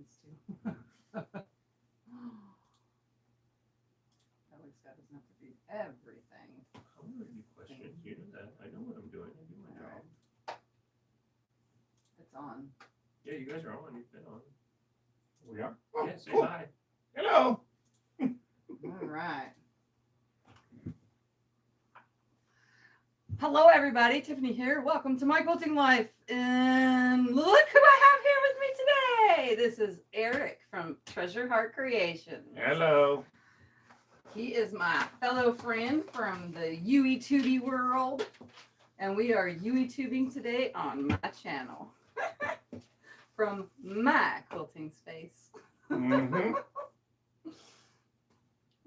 buttons too. Alex Scott doesn't have to be everything. How are you questions? You know that. I know what I'm doing. I do my job. It's on. Yeah, you guys are on. You've been on. We are? Oh, Yeah, say cool. hi. Hello. All right. Hello, everybody. Tiffany here. Welcome to my quilting life. And look who I have here with me today. This is Eric from Treasure Heart Creations. Hello. He is my fellow friend from the UE2B world. And we are UE2Bing today on my channel. From my quilting space. Mm-hmm.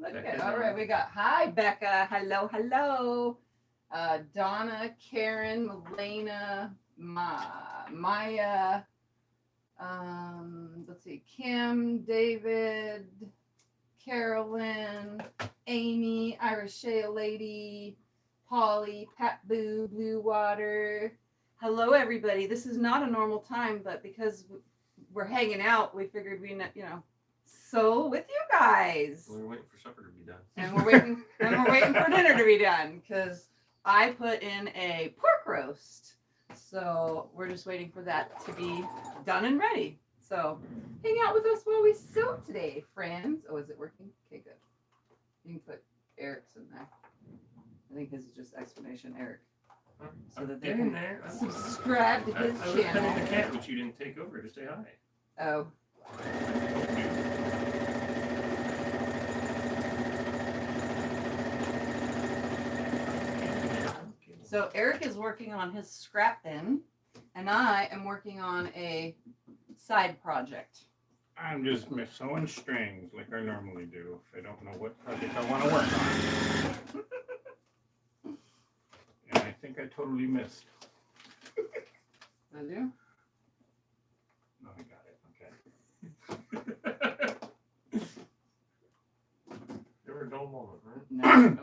Look at it. All right, we got hi Becca. Hello, hello. Donna, Karen, Melena, Maya, let's see, Kim, David, Carolyn, Amy, Irish Shale Lady, Polly, Pat Boo, Blue Water. Hello, everybody. This is not a normal time, but because we're hanging out, we figured we, sew with you guys. We're waiting for supper to be done. And we're waiting for dinner to be done because I put in a pork roast. So we're just waiting for that to be done and ready. So hang out with us while we sew today, friends. Oh, is it working? Okay, good. You can put Eric's in there. I think his is just explanation Eric. So that they can subscribe to his I was channel. petting the cat, which you didn't take over to say hi. Oh. So Eric is working on his scrap bin, and I am working on a side project. I'm just sewing strings like I normally do if I don't know what project I want to work on. And I think I totally missed. Did you? No, I got it. Okay. Never a dull moment, right?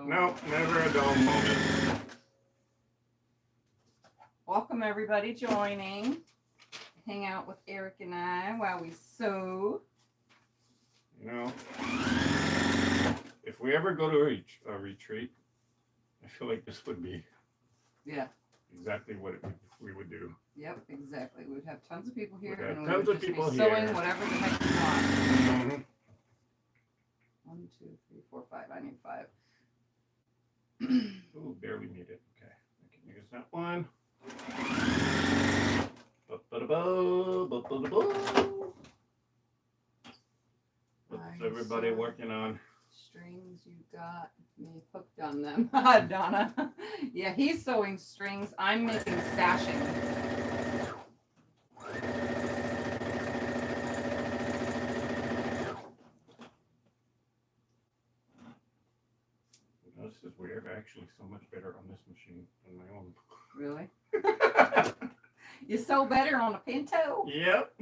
No, never a dull moment. Welcome everybody joining. Hang out with Eric and I while we sew. You know, if we ever go to a retreat, I feel like this would be exactly what we would do. Yep, exactly. We'd have tons of people here, We'd have and tons we would of just people be sewing here. whatever the heck we want. Mm-hmm. 1, 2, 3, 4, 5. I need 5. Ooh, barely need it. Okay, I can use that one. What's everybody working on? Strings, you got me hooked on them. Donna. Yeah, he's sewing strings. I'm making sashing. This is weird. I actually sew much better on this machine than my own. Really? You sew better on a Pinto? Yep.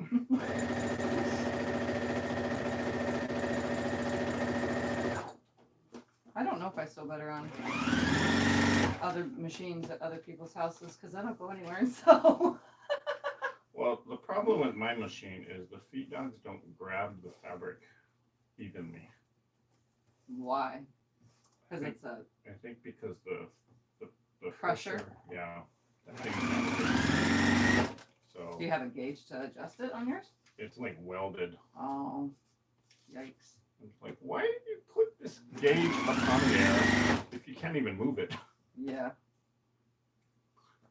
I don't know if I sew better on other machines at other people's houses because I don't go anywhere and sew. Well, the problem with my machine is the feed dogs don't grab the fabric evenly. Why? Because it's a... I think because the Pressure? Yeah. That thing's not. So Do you have a gauge to adjust it on yours? it's like welded. Oh, yikes. It's like, why did you put this gauge up on there if you can't even move it? Yeah.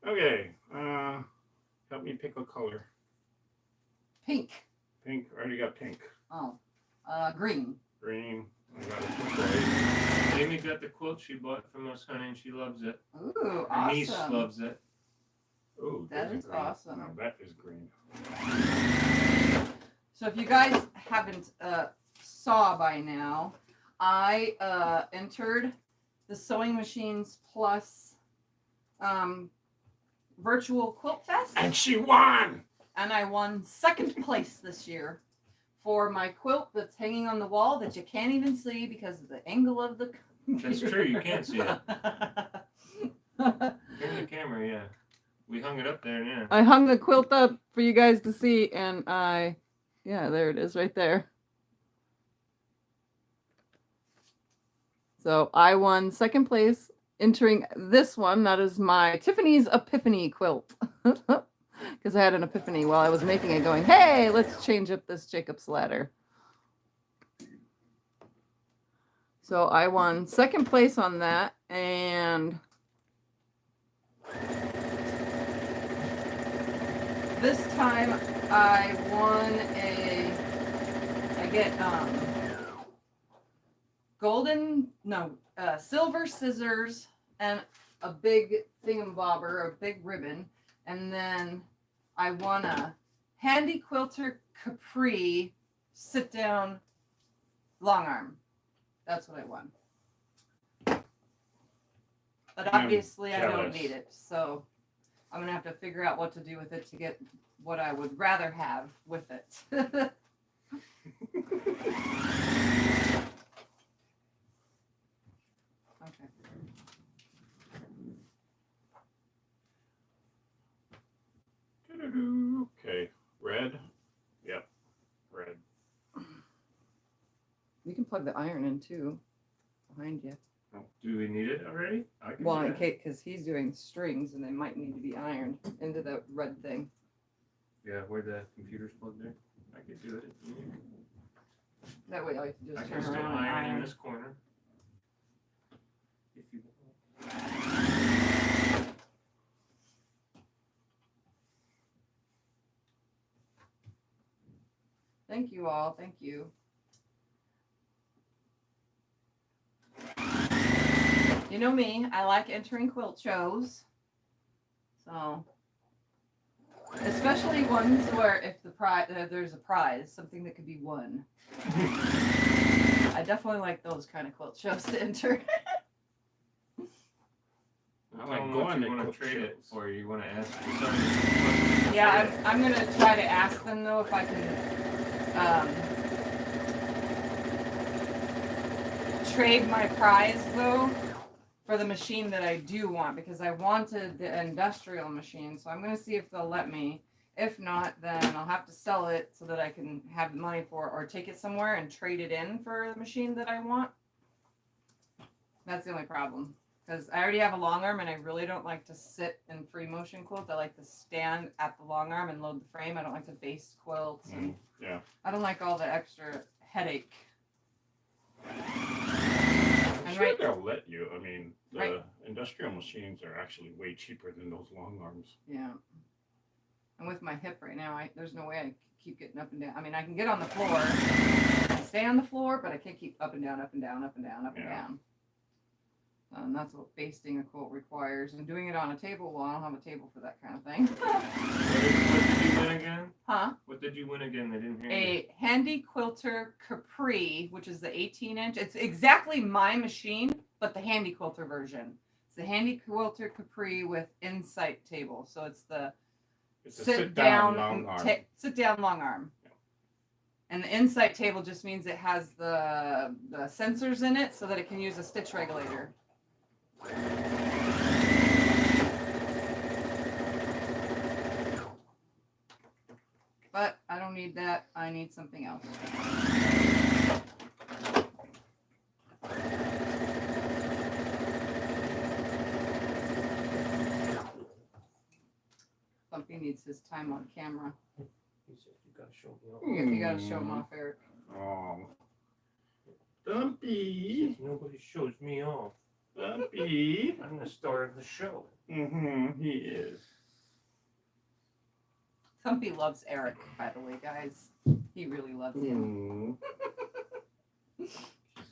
Okay, help me pick a color. Pink. Pink, I already got pink. Oh, green. Green, I got a turquoise. Amy got the quilt she bought from us, honey, and she loves it. Ooh, Her niece awesome. loves it. Oh, That is awesome. Now that is green. So if you guys haven't saw by now, I entered the SewingMachinesPlus virtual quilt fest, And she won! and I won second place this year for my quilt that's hanging on the wall that you can't even see because of the angle of the computer. That's true, you can't see it. In the camera, yeah. We hung it up there, yeah. I hung the quilt up for you guys to see, and I Yeah, there it is right there. So I won second place entering this one. That is my Tiffany's Epiphany quilt. Because I had an epiphany while I was making it going, hey, let's change up this Jacob's ladder. So I won second place on that, and this time I won I get silver scissors and a big thingamabobber, a big ribbon, and then I won a Handy Quilter Capri sit down long arm. That's what I won. But obviously I don't need it, so I'm gonna have to figure out what to do with it to get what I would rather have with it. Okay. Okay, red. Yep, red. You can plug the iron in too, behind you. Oh, do we need it already? I can Well, do in that. case, because he's doing strings and they might need to be ironed into the red thing. Yeah, where the computer's plugged in. I could do it. if you need. That way all you have to do I is can turn still around and iron in iron. this corner. If you want. Thank you all. Thank you. You know me, I like entering quilt shows. So, especially ones where if there's a prize, something that could be won. I definitely like those kind of quilt shows to enter. I Tell like them going what to you want quilt to trade it, shows. or you want to ask for something. Yeah, I'm gonna try to ask them though if I can trade my prize though for the machine that I do want, because I wanted the industrial machine. So I'm gonna see if they'll let me. If not, then I'll have to sell it so that I can have the money for it, or take it somewhere and trade it in for the machine that I want. That's the only problem. Because I already have a long arm and I really don't like to sit in free motion quilt. I like to stand at the long arm and load the frame. I don't like to base quilts, and Yeah. I don't like all the extra headache. I'm And sure right, they'll let you. I mean, the Right. industrial machines are actually way cheaper than those long arms. yeah. And with my hip right now, there's no way I keep getting up and down. I mean, I can get on the floor and stay on the floor, but I can't keep up and down, up and down, up and down, up and Yeah. down. And that's what basting a quilt requires. And doing it on a table, well, I don't have a table for that kind of thing. What did you win again? Huh? What did you win again? They didn't hear you. A Handy Quilter Capri, which is the 18-inch. It's exactly my machine, but the Handy Quilter version. It's the Handy Quilter Capri with insight table. So it's the It's a sit down long arm. sit down long arm. And the insight table just means it has the sensors in it so that it can use a stitch regulator. But I don't need that. I need something else. Bumpy needs his time on camera. He said you gotta show me off. You gotta show him off, Eric. Oh. He Dumpy. says, nobody shows me off. Dumpy. I'm the star of the show. Mm-hmm. He is. Thumpy loves Eric, by the way, guys. He really loves him. She's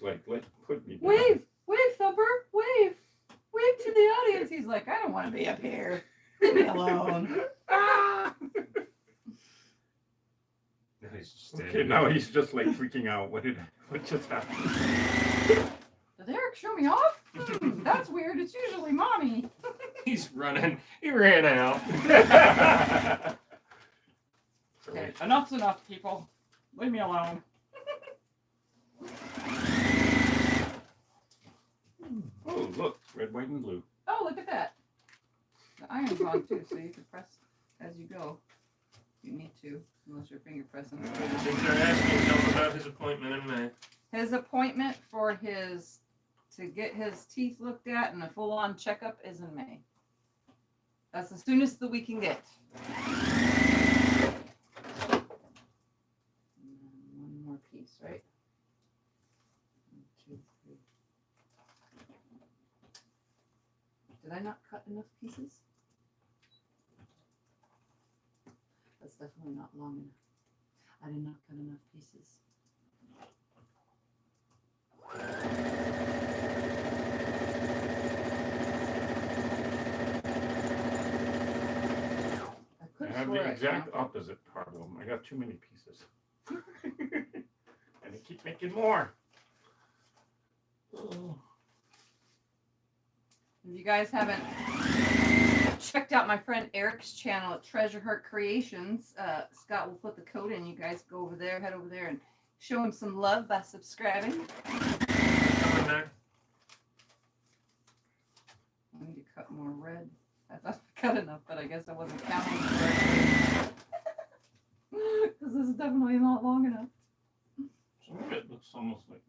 like, put me down. Wave! Wave, Thumper! Wave! Wave to the audience. He's like, I don't want to be up here. Leave me alone. Ah! Now he's just standing Okay, now he's just like freaking out. What just happened? Did Eric show me off? That's weird. It's usually mommy. He's running. He ran out. Okay, enough's enough, people. Leave me alone. Oh, look, red, white, and blue. Oh, look at that. The iron's on too, so you can press as you go. You need to, unless you're finger pressing. Since you're asking, tell him about his appointment in May. His appointment for to get his teeth looked at and a full-on checkup is in May. That's the soonest that we can get. One more piece, right? 1, 2, 3. Did I not cut enough pieces? That's definitely not long enough. I did not cut enough pieces. I have the exact opposite problem. I got too many pieces. And I keep making more. Oh. If you guys haven't checked out my friend Eric's channel at Treasure Heart Creations, Scott will put the code in. You guys go over there, head over there, and show him some love by subscribing. Coming back. I need to cut more red. I thought I cut enough, but I guess I wasn't counting correctly. Because this is definitely not long enough. Some of it looks almost like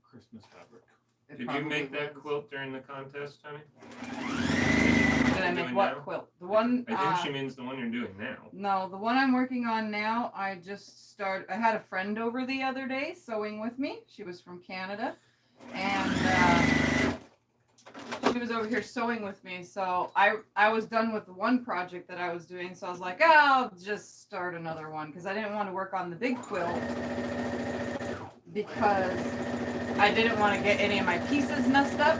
Christmas fabric. It Did you probably make that was. quilt during the contest, honey? Did I make what quilt? The one. I think she means the one you're doing now. No, the one I'm working on now, I just started. I had a friend over the other day sewing with me. She was from Canada. And she was over here sewing with me. So I was done with the one project that I was doing. So I was like, oh, I'll just start another one. Because I didn't want to work on the big quilt. Because I didn't want to get any of my pieces messed up.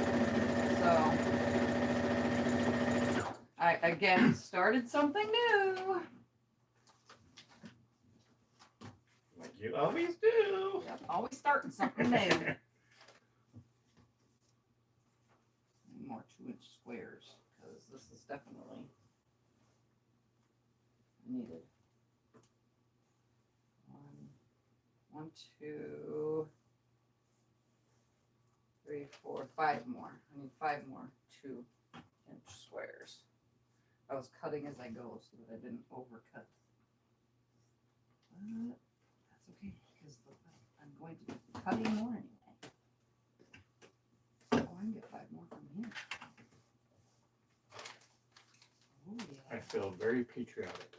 So I again started something new. Like you always do. Yep, always starting something new. More 2-inch squares because this is definitely needed. 1, 2, 3, 4, 5 more. I need 5 more 2-inch squares. I was cutting as I go so that I didn't overcut. But that's okay because I'm going to be cutting more anyway. Oh, I can get 5 more from here. Oh, yeah. I feel very patriotic.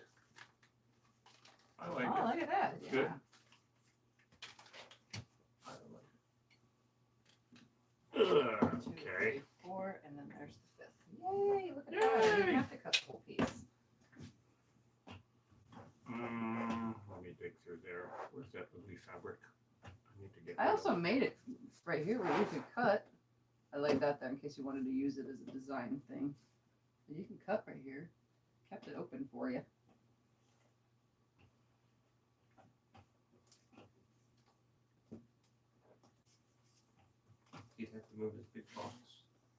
I like Oh, it. look at that. It's Yeah. good. Ugh, 2, okay. 3, 4, and then there's the 5th. Yay! Look at that. I didn't have to cut the whole piece. Let me dig through there. Where's that lovely fabric? I need to get. I rid also of. made it right here where you could cut. I laid that there in case you wanted to use it as a design thing. But you can cut right here. Kept it open for you. He'd have to move his big box.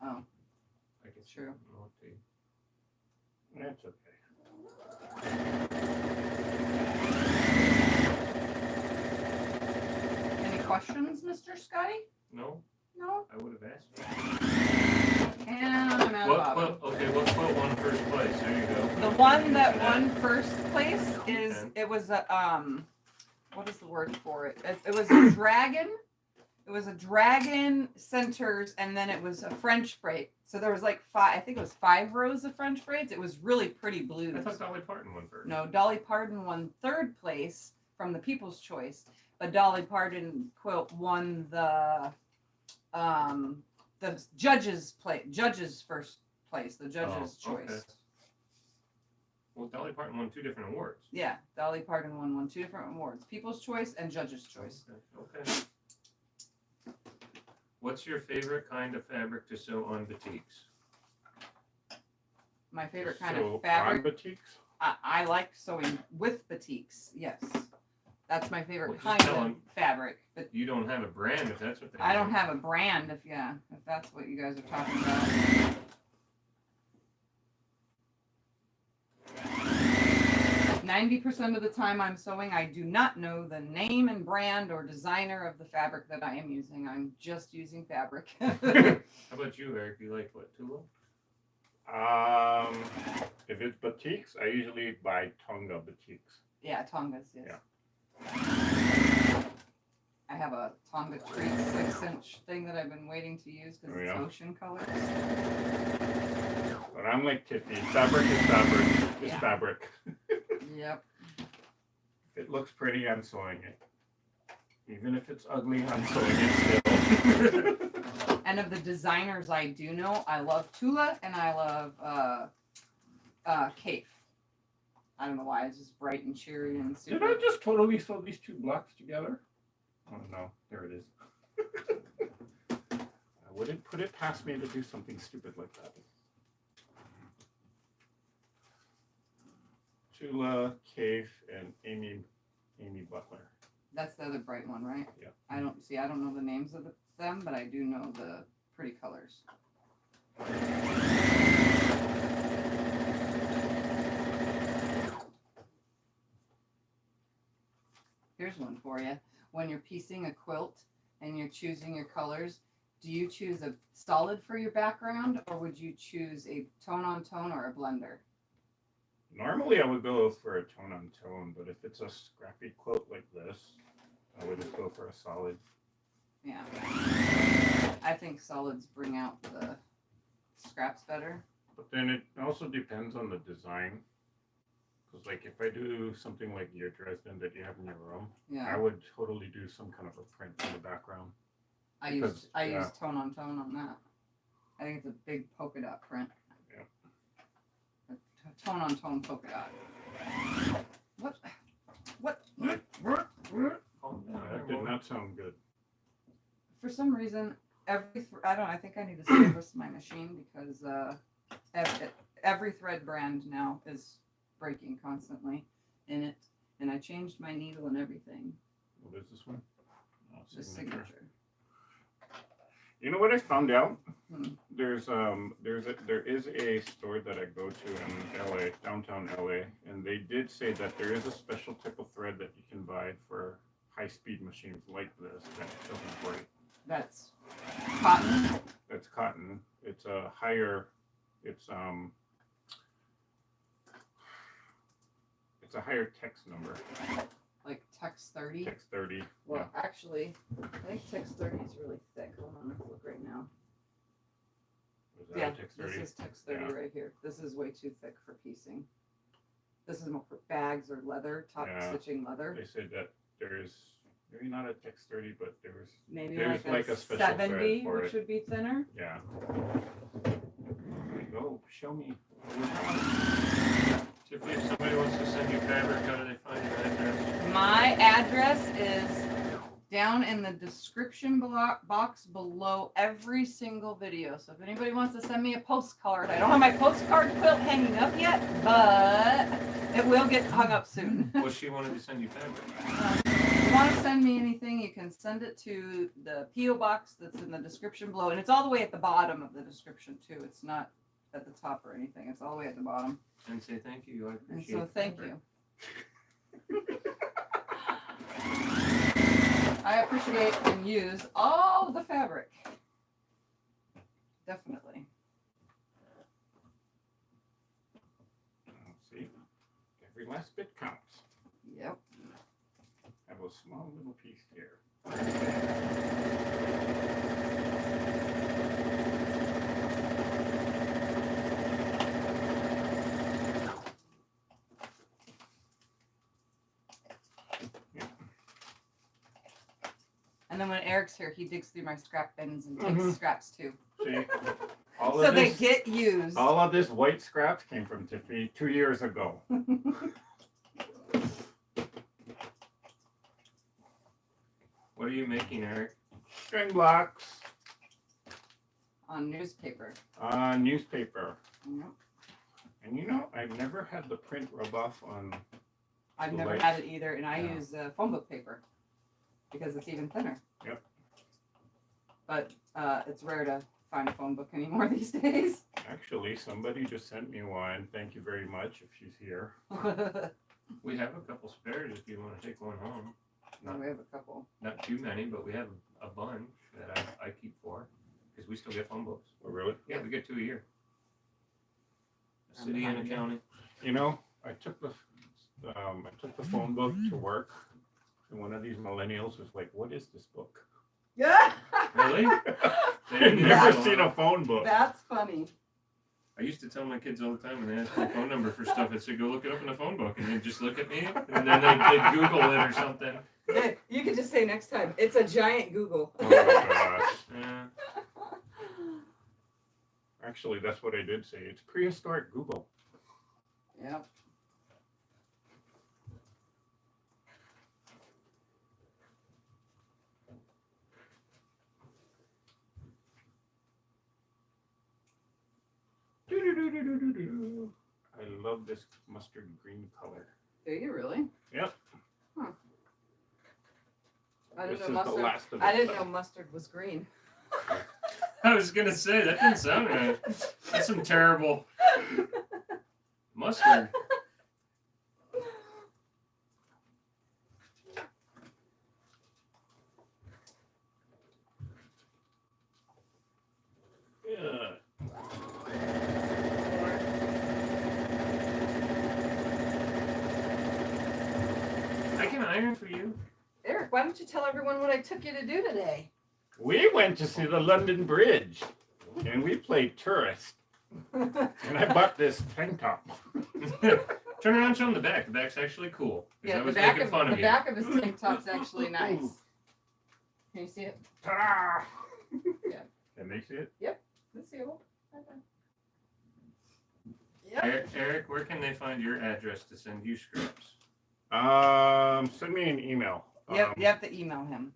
Oh, I guess True. Not the- That's okay. any questions, Mr. Scotty? No, No? I would have asked you. And I'm out What of quilt? Okay, what quilt won first place? There you go. The one that Using won first place is, Okay. it was a, what is the word for it? It was a dragon. It was a dragon centers, and then it was a French braid. So there was like 5, I think it was 5 rows of French braids. It was really pretty blues. I thought Dolly Parton won first. No, Dolly Parton won 3rd place from the People's Choice, but Dolly Parton quilt won the judges first place, the judges' Oh, okay. choice. Well, Dolly Parton won 2 different awards. Yeah, Dolly Parton won 2 different awards: People's Choice and Judges' Choice. Okay. What's your favorite kind of fabric to sew on batiks? My favorite kind So, of fabric. on batiks? I like sewing with batiks. Yes, that's my favorite Well, just kind tell of 'em. fabric. But You don't have a brand if that's what they I don't want. have a brand. If that's what you guys are talking about. 90% of the time I'm sewing, I do not know the name and brand or designer of the fabric that I am using. I'm just using fabric. How about you, Eric? You like what, Tula? If it's batiks, I usually buy Tonga batiks. Yeah, Tongas, yes. Yeah. I have a Tonga Treat 6-inch thing that I've been waiting to use because it's ocean colors. But I'm like Tiffany. Fabric is fabric. It's fabric. Yep. If it looks pretty, I'm sewing it. Even if it's ugly, I'm sewing it still. And of the designers I do know, I love Tula and I love Cafe. I don't know why, it's just bright and cheery and super. Did I just totally sew these two blocks together? Oh no, there it is. I wouldn't put it past me to do something stupid like that. Tula, Cafe, and Amy Butler. That's the other bright one, right? Yeah. I don't know the names of them, but I do know the pretty colors. Here's one for you. When you're piecing a quilt and you're choosing your colors, do you choose a solid for your background or would you choose a tone-on-tone or a blender? Normally I would go for a tone-on-tone, but if it's a scrappy quilt like this, I would just go for a solid. Yeah. I think solids bring out the scraps better. But then it also depends on the design. Because like if I do something like your Dresden that you have in your room, I would totally do some kind of a print in the background. I use tone-on-tone on that. I think it's a big polka dot print. Yeah. A tone-on-tone polka dot. What? That did not sound good. For some reason, I think I need to service my machine because every thread brand now is breaking constantly in it, and I changed my needle and everything. What is this one? Oh, the signature. You know what I found out? There is a store that I go to in LA, downtown LA, and they did say that there is a special type of thread that you can buy for high-speed machines like this that doesn't break. That's cotton. That's cotton. It's a higher. It's a higher text number. Like text 30? Text 30. Well, actually, I think text 30 is really thick. Hold on, let's look right now. Was that text 30? This is text 30 right here. This is way too thick for piecing. This is more for bags or leather, top stitching leather. They said that there's maybe not a text 30, but there's like a special 70, for which would be thinner. Yeah. Go, show me. Tiffany, if somebody wants to send you fabric, how do they find your address? My address is down in the description box below every single video. So if anybody wants to send me a postcard, I don't have my postcard quilt hanging up yet, but it will get hung up soon. Well, she wanted to send you fabric. If you want to send me anything, you can send it to the P.O. box that's in the description below. And it's all the way at the bottom of the description, too. It's not at the top or anything. It's all the way at the bottom. And say thank you. I appreciate it. And so thank you. I appreciate and use all the fabric. Definitely. See, every last bit counts. Yep. I have a small little piece here. And then when Eric's here, he digs through my scrap bins and takes scraps too. See, so they get used. All of this white scraps came from Tiffany 2 years ago. What are you making, Eric? String blocks. On newspaper. Newspaper. Yep. And you know, I've never had the print rub off on. I've never had it either, and I use phone book paper because it's even thinner. Yep. But it's rare to find a phone book anymore these days. Actually, somebody just sent me one. Thank you very much if she's here. We have a couple spares if you want to take one home. We have a couple. Not too many, but we have a bunch that I keep for because we still get phone books. Oh, really? Yeah, we get 2 a year. City and a county. You know, I took the phone book to work, and one of these millennials was like, "What is this book?" Yeah. Really? They've never seen a phone book. That's funny. I used to tell my kids all the time when they asked my phone number for stuff, I'd say, go look it up in the phone book, and they'd just look at me, and then they'd Google it or something. Yeah, you could just say next time, it's a giant Google. Oh my gosh. Yeah. Actually, that's what I did say. It's prehistoric Google. Yep. I love this mustard green color. Do you really? Yep. Huh. I This didn't is know the mustard. last of I it. didn't know mustard was green. I was going to say, that didn't sound right. That's some terrible mustard. Yeah. I can iron for you. Eric, why don't you tell everyone what I took you to do today? We went to see the London Bridge, and we played tourist. And I bought this tank top. Turn around and show them the back. The back's actually cool. 'Cause I Yeah, the was back making of fun the of you. back of his tank top's actually nice. Can you see it? Ta-da! Yeah. Can they see it? Let's see it. Yep. Eric, where can they find your address to send you scraps? Send me an email. Yep. You have to email him.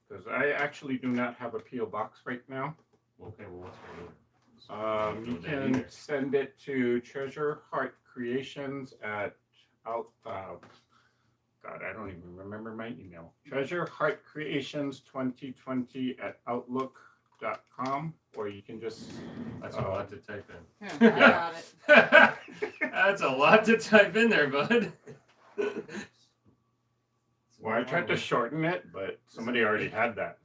Because I actually do not have a P.O. box right now. Okay, well, what's my name? You can send it to Treasure Heart Creations at God, I don't even remember my email. Treasure Heart Creations 2020 at outlook.com, or you can just That's a lot to type in. Here, I got it. That's a lot to type in there, bud. well, I tried to shorten it, but somebody already had that.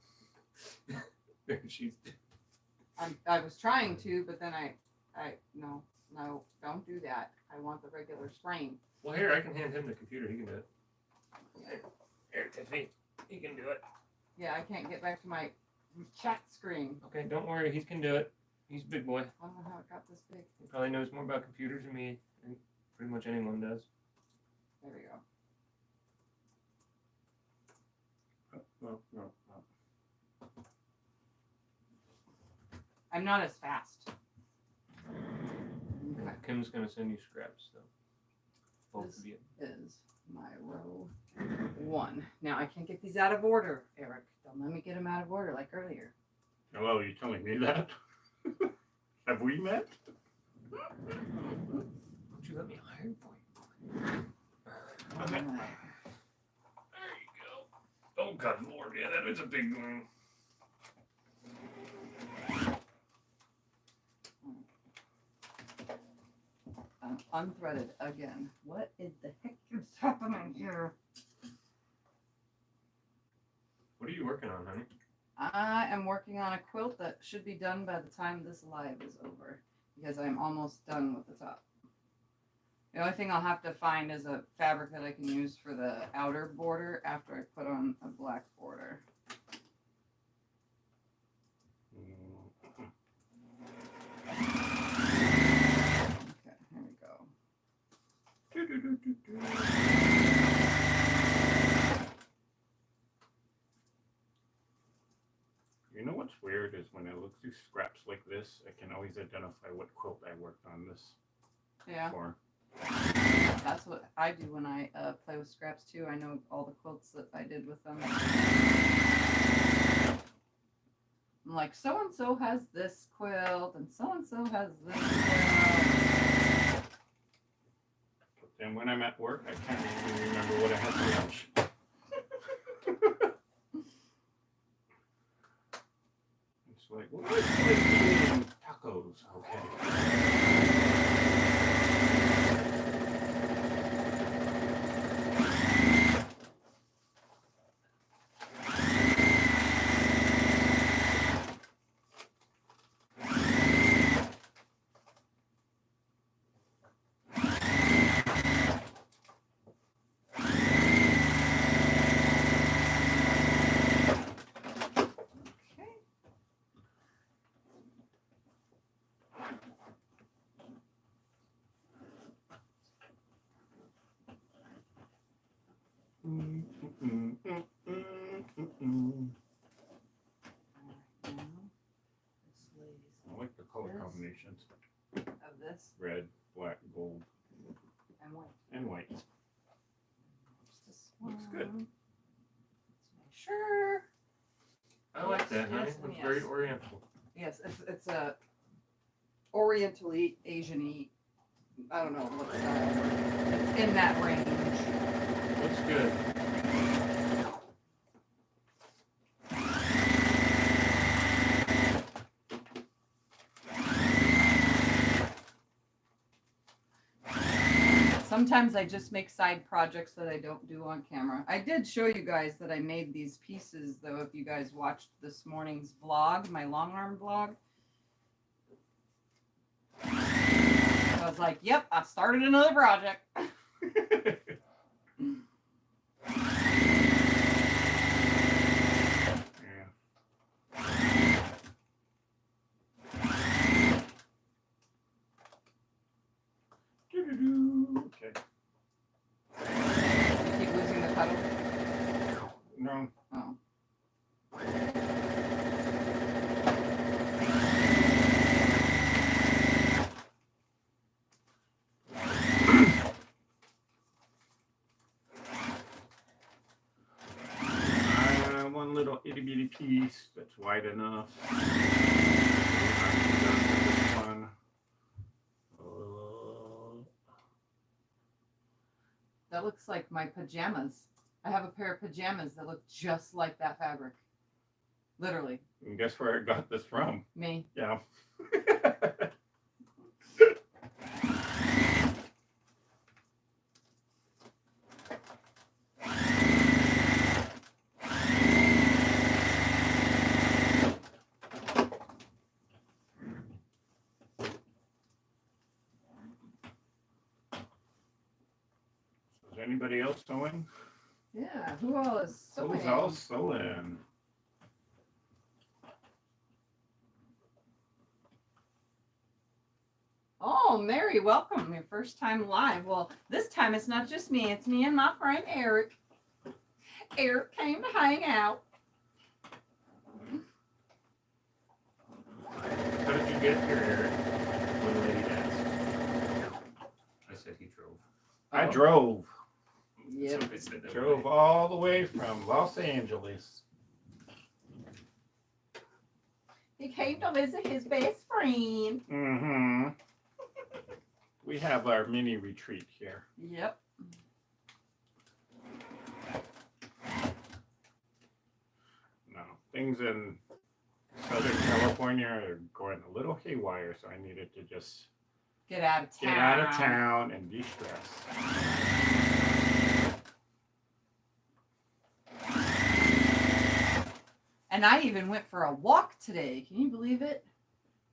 She's I was trying to, but then no, don't do that. I want the regular frame. well, here, I can hand him the computer. He can do it. Here, Tiffany, he can do it. Yeah, I can't get back to my chat screen. Okay, don't worry, he can do it. He's a big boy. I don't know how it got this big. He probably knows more about computers than me, and pretty much anyone does. There we go. No. I'm not as fast. Okay. Kim's gonna send you scraps, though. Both This of you. is my row 1. Now I can't get these out of order, Eric. Don't let me get them out of order like earlier. Hello, you telling me that? Have we met? Would you let me iron for you? Okay. There you go. Oh, God, Lord, yeah, that is a big one. I'm unthreaded again. What is the heck is happening here? What are you working on, honey? I am working on a quilt that should be done by the time this live is over, because I'm almost done with the top. The only thing I'll have to find is a fabric that I can use for the outer border after I put on a black border. Okay, here we go. You know what's weird is when I look through scraps like this, I can always identify what quilt I worked on this Yeah, for. that's what I do when I play with scraps too. I know all the quilts that I did with them. I'm like, so and so has this quilt, and so has this quilt. But then when I'm at work, I can't even remember what I had for lunch. It's like, what is eating tacos? Okay. combinations. Of this Red, black, gold, and white. and white. This Looks one. good. Let's make sure. I like that, honey. Yes, Looks yes. very oriental. Yes, it's a Oriental-y, Asian-y. I don't know what style. It's in that range. Looks good. Sometimes I just make side projects that I don't do on camera. I did show you guys that I made these pieces, though, if you guys watched this morning's vlog, my long arm vlog. I was like, yep, I started another project. Okay. Keep losing the pedal. No. Oh. One little itty bitty piece that's wide enough. One. That looks like my pajamas. I have a pair of pajamas that look just like that fabric. Literally. And guess where I got this from? Me. Yeah. Is anybody else sewing? Yeah, who all is sewing? Who's all sewing? Oh, Mary, welcome. Your first time live. Well, this time it's not just me. It's me and my friend Eric. Eric came to hang out. How did you get here, Eric? When the lady asked. I said he drove. I Oh. drove. Yep. Somebody said that. Drove all the way from Los Angeles. He came to visit his best friend. Mm-hmm. We have our mini retreat here. Yep. No, things in Southern California are going a little haywire, so I needed to just Get out of town. get out of town and de-stress. And I even went for a walk today. Can you believe it?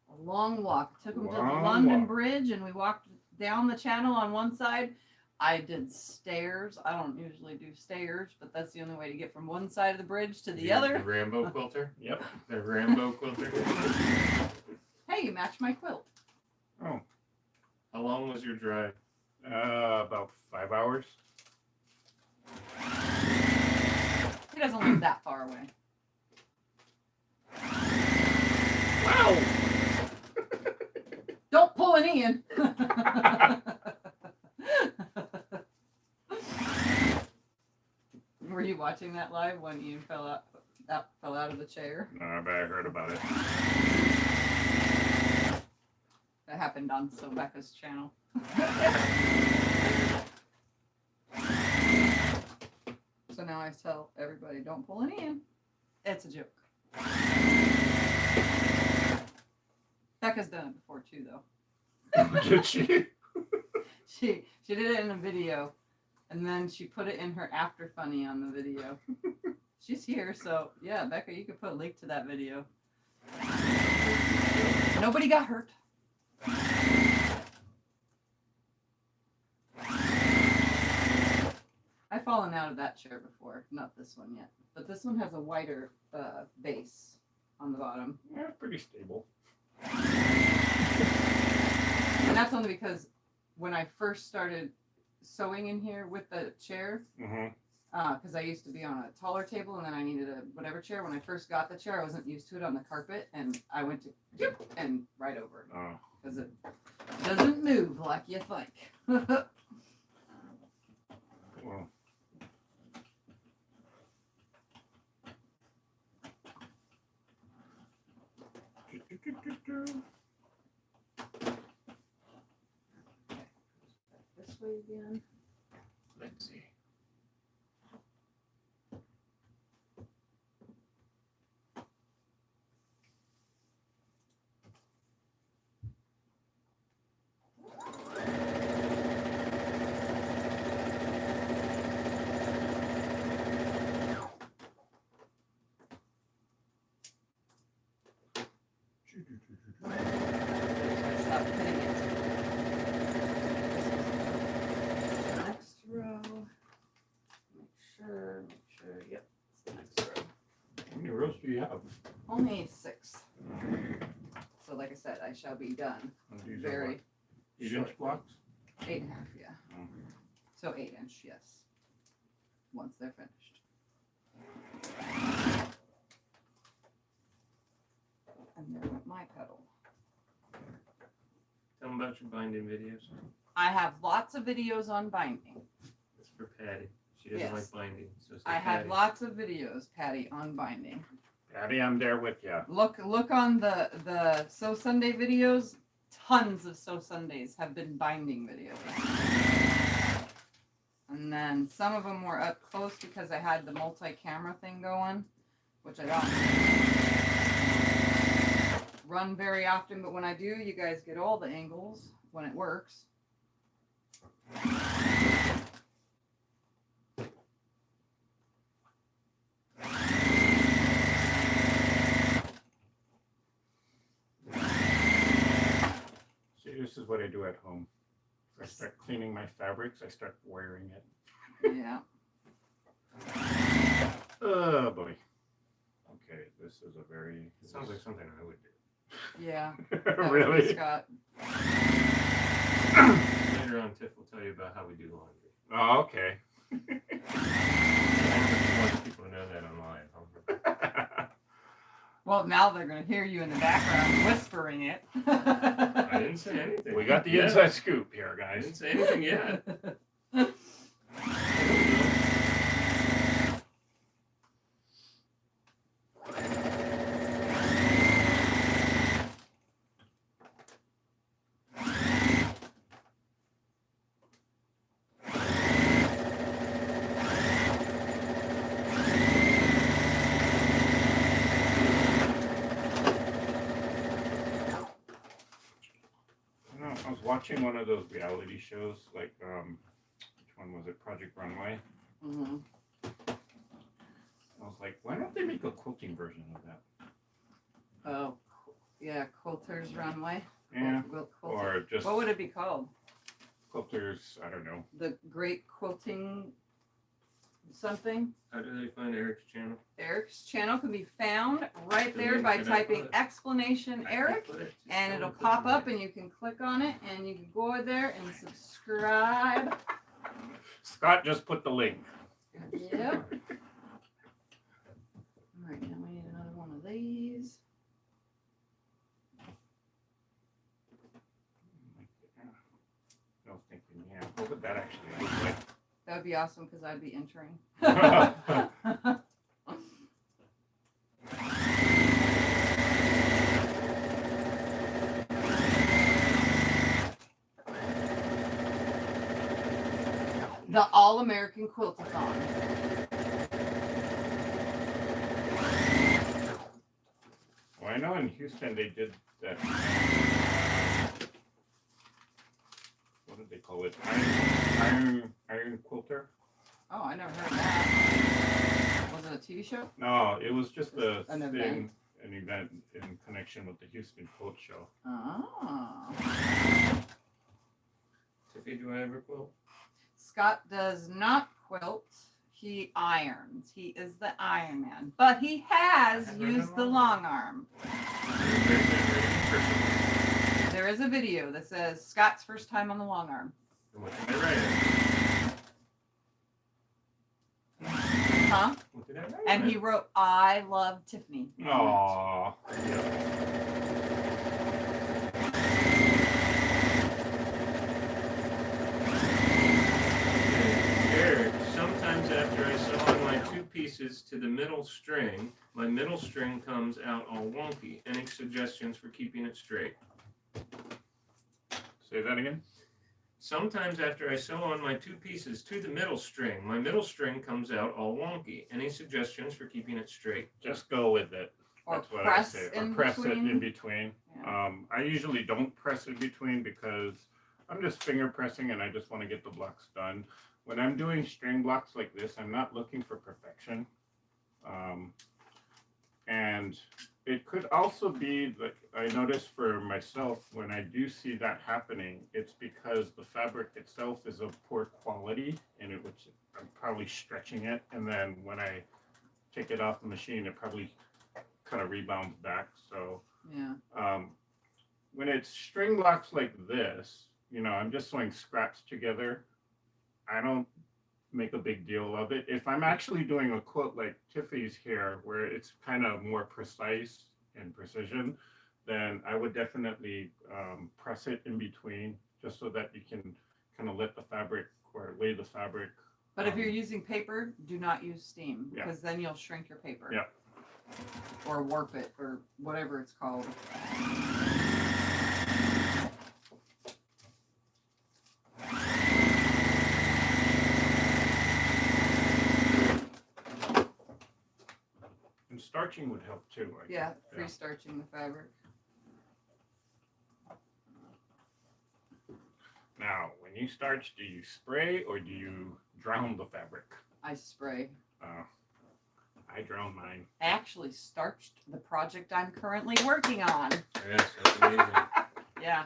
A long walk. Took him to the Long London walk. Bridge and we walked down the channel on one side. I did stairs. I don't usually do stairs, but that's the only way to get from one side of the bridge to the The other. Rambo quilter? Yep. The Rambo quilter? Hey, you match my quilt. Oh, How long was your drive? about 5 hours. He doesn't live that far away. Wow. Don't pull an Ian. Were you watching that live when Ian fell out of the chair? No, but I heard about it. That happened on Sobecca's channel. So now I tell everybody, don't pull an Ian. It's a joke. Becca's done it before too, though. Did she? She did it in a video, and then she put it in her after funny on the video. She's here, so yeah, Becca, you could put a link to that video. Nobody got hurt. I've fallen out of that chair before, not this one yet, but this one has a wider base on the bottom. Yeah, pretty stable. And that's only because when I first started sewing in here with the chair, Mm-hmm. because I used to be on a taller table and then I needed a whatever chair. When I first got the chair, I wasn't used to it on the carpet, and I went to and right over it Oh, because it doesn't move like you think. Well, This way again. Let's see. Stop hitting it. Next row. Make sure. Yep, it's the next row. how many rows do you have? Only 6. So, like I said, I shall be done And these are very what, 8-inch shortly. blocks? 8.5, yeah. Oh. So 8-inch, yes. Once they're finished. And there went my pedal. Tell them about your binding videos. I have lots of videos on binding. That's for Patty. She doesn't Yes. like binding. So say I have Patty. lots of videos, Patty, on binding. Patty, I'm there with you. Look on the Sew Sunday videos. Tons of Sew Sundays have been binding videos. And then some of them were up close because I had the multi-camera thing going, which I don't run very often, but when I do, you guys get all the angles when it works. See, this is what I do at home. If I start cleaning my fabrics, I start wearing it. Yeah. Oh boy. Okay, this is a very. It sounds like something I would do. Yeah. That would be Really? Scott. Later on, Tiff will tell you about how we do laundry. Oh, okay. I want people to know that online. Well, now they're going to hear you in the background whispering it. I didn't say anything. We got the Yeah. inside scoop here, I guys. didn't say anything yet. I was watching one of those reality shows, like which one was it? Project Runway. Mhm. I was like, why don't they make a quilting version of that? Oh, yeah, Quilter's Runway. Yeah. Quilter. Or just What would it be called? quilters. I don't know. The Great Quilting something? How do they find Eric's channel? Eric's channel can be found right The there link by that I typing put. exclamation Eric, Put it. Just and go it'll put pop the up link. and you can click on it and you can go there and subscribe. Scott just put the link. Yep. All right, now we need another one of these. I was thinking, yeah, what would that actually look like? That would be awesome because I'd be entering. The All-American Quiltathon. Well, I know in Houston they did that. What did they call it? Iron quilter? Oh, I never heard of that. Was it a TV show? No, it was just a An thing, event. an event in connection with the Houston Quilt Show. Oh. Tiffy, do I ever quilt? Scott does not quilt. He irons. He is the Iron Man. But he has used the long arm. There is a video that says Scott's first time on the long arm. What did I write? Huh? What did I write? And he wrote, I love Tiffany. Aww. pieces to the middle string, my middle string comes out all wonky. Any suggestions for keeping it straight? Say that again. Sometimes after I sew on my 2 pieces to the middle string, my middle string comes out all wonky. Any suggestions for keeping it straight? Just go with it. Or That's what press I say. in Or press between. it in between. Yeah. I usually don't press in between because I'm just finger pressing and I just want to get the blocks done. When I'm doing string blocks like this, I'm not looking for perfection. And it could also be that I notice for myself, when I do see that happening, it's because the fabric itself is of poor quality and which I'm probably stretching it. And then when I take it off the machine, it probably kind of rebounds back. So Yeah. when it's string blocks like this, you know, I'm just sewing scraps together. I don't make a big deal of it. If I'm actually doing a quilt like Tiffany's here, where it's kind of more precise and precision, then I would definitely press it in between just so that you can kind of let the fabric or lay the fabric. But if you're using paper, do not use steam Yeah. because then you'll shrink your paper. Yeah. Or warp it or whatever it's called. And starching would help too. Yeah, pre-starching the fabric. Now, when you starch, do you spray or do you drown the fabric? I spray. I drown mine. I actually starched the project I'm currently working on. Yes, that's amazing. Yeah.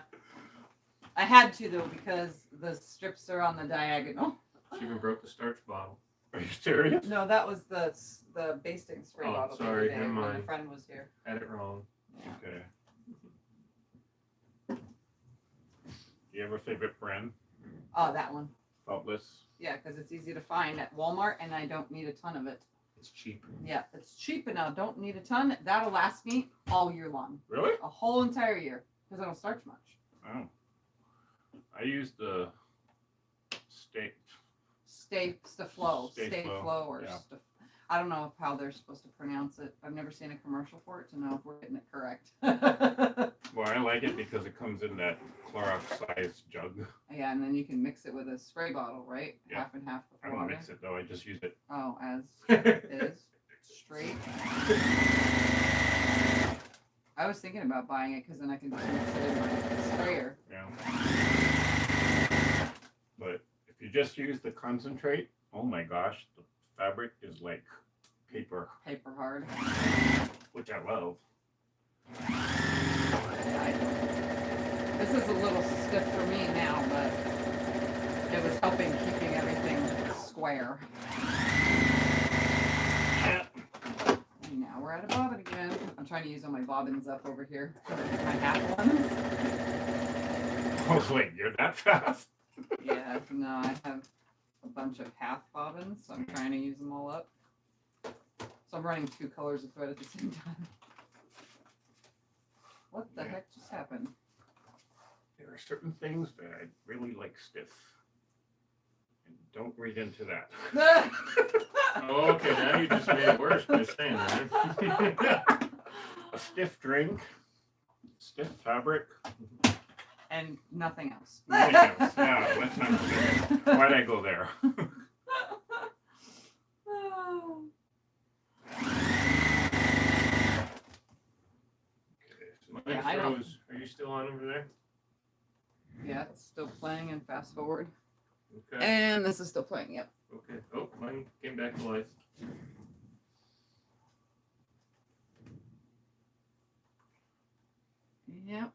I had to though because the strips are on the diagonal. She even broke the starch bottle. Are you serious? No, that was the basting spray Oh, bottle. the sorry, other day never when mind. a friend was here. Had it wrong. Yeah. Okay. Do you have a favorite brand? Oh, that one. Faultless. Yeah, because it's easy to find at Walmart and I don't need a ton of it. It's cheap. Yeah, it's cheap and I don't need a ton. That'll last me all year long. Really? A whole entire year because I don't starch much. Oh. I use the steak. Stay flow. Stay Stay Flow, flow or yeah. stuff. I don't know how they're supposed to pronounce it. I've never seen a commercial for it to know if we're getting it correct. Well, I like it because it comes in that Clorox sized jug. Yeah, and then you can mix it with a spray bottle, right? Yeah. Half and half I with don't water. mix it though. I just use it. Oh, as is. Straight. I was thinking about buying it because then I can just mix it in my sprayer. Yeah. But if you just use the concentrate, oh my gosh, the fabric is like paper, Paper hard. which I love. This is a little stiff for me now, but it was helping keeping everything square. Yeah. And now we're at a bobbin again. I'm trying to use all my bobbins up over here. My half ones. I was like, you're that fast? Yeah, no, I have a bunch of half bobbins, so I'm trying to use them all up. So I'm running 2 colors of thread at the same time. What the heck just happened? There are certain things that I really like stiff. And don't read into that. Oh, okay, now you just made it worse by saying that. A stiff drink, stiff fabric. And nothing else. Nothing else. No, let's not go there. Why'd I go there? Mine Yeah, I don't- froze. Are you still on over there? Yeah, it's still playing and fast forward. Okay. And this is still playing, yep. Okay. Oh, mine came back to life. Yep.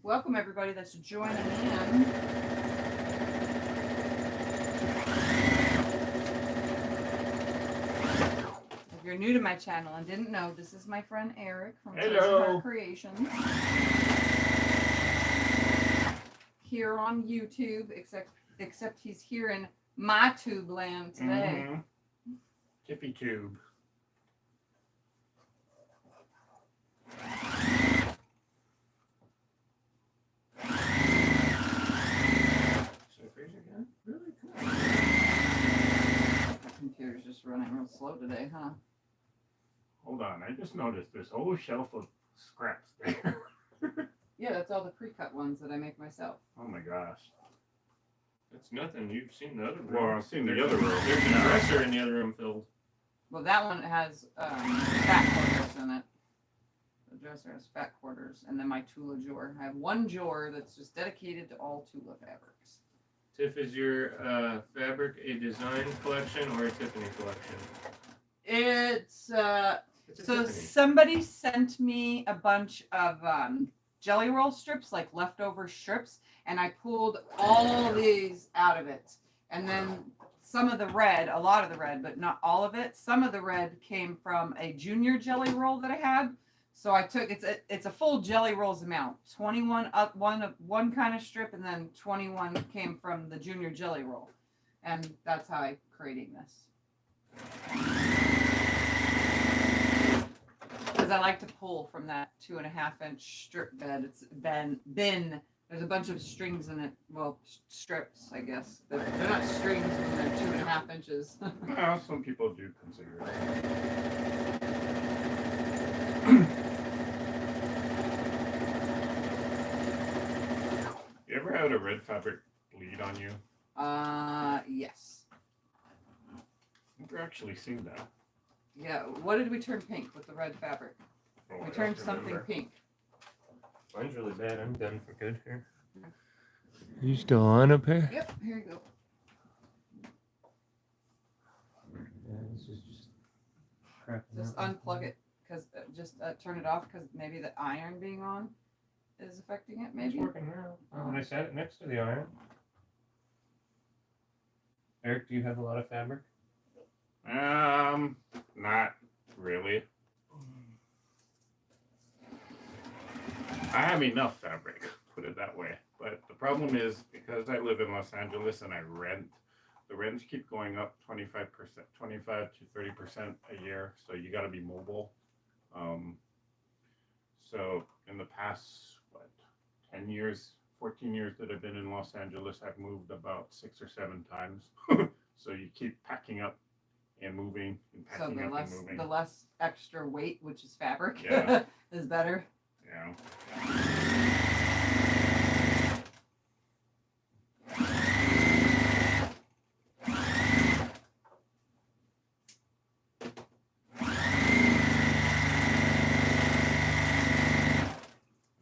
Welcome everybody that's joining in. If you're new to my channel and didn't know, this is my friend Eric from Hello. Creations. Here on YouTube, except he's here in my tube land today. Tiffy tube. So freeze again? Really cool. My computer's just running real slow today, huh? Hold on, I just noticed this whole shelf of scraps there. Yeah, that's all the pre-cut ones that I make myself. Oh my gosh. That's nothing. You've seen the other room. Well, I've seen the other room. There's a dresser in the other room filled. Well, that one has fat quarters in it. The dresser has fat quarters, and then my Tula drawer. I have one drawer that's just dedicated to all Tula fabrics. Tiff, is your fabric a design collection or a Tiffany collection? It's It's a so Tiffany. somebody sent me a bunch of jelly roll strips, like leftover strips, and I pulled all these out of it. And then some of the red, a lot of the red, but not all of it. Some of the red came from a junior jelly roll that I had. So I took it's a full jelly rolls amount. 21 up one kind of strip, and then 21 came from the junior jelly roll, and that's how I'm creating this. Because I like to pull from that 2.5-inch strip bed. It's bin. There's a bunch of strings in it. Well, strips, I guess. They're not strings when they're 2.5 inches. Well, some people do consider it. You ever had a red fabric bleed on you? Yes. I've never actually seen that. Yeah. What did we turn pink with the red fabric? Oh, I We don't turned something remember. pink. Mine's really bad. I'm done for good here. You still on up here? Yep. Here you go. Yeah, this is just crap. Just unplug it, because just turn it off, because maybe the iron being on is affecting it. It's Maybe. working now. When I sat it next to the iron. Eric, do you have a lot of fabric? Not really. I have enough fabric, put it that way. But the problem is, because I live in Los Angeles and I rent, the rents keep going up 25%, 25 to 30% a year. So you got to be mobile. So in the past, 10 years, 14 years that I've been in Los Angeles, I've moved about 6 or 7 times. So you keep packing up and moving and So packing up and moving. the less extra weight, which is fabric, Yeah. is better. Yeah.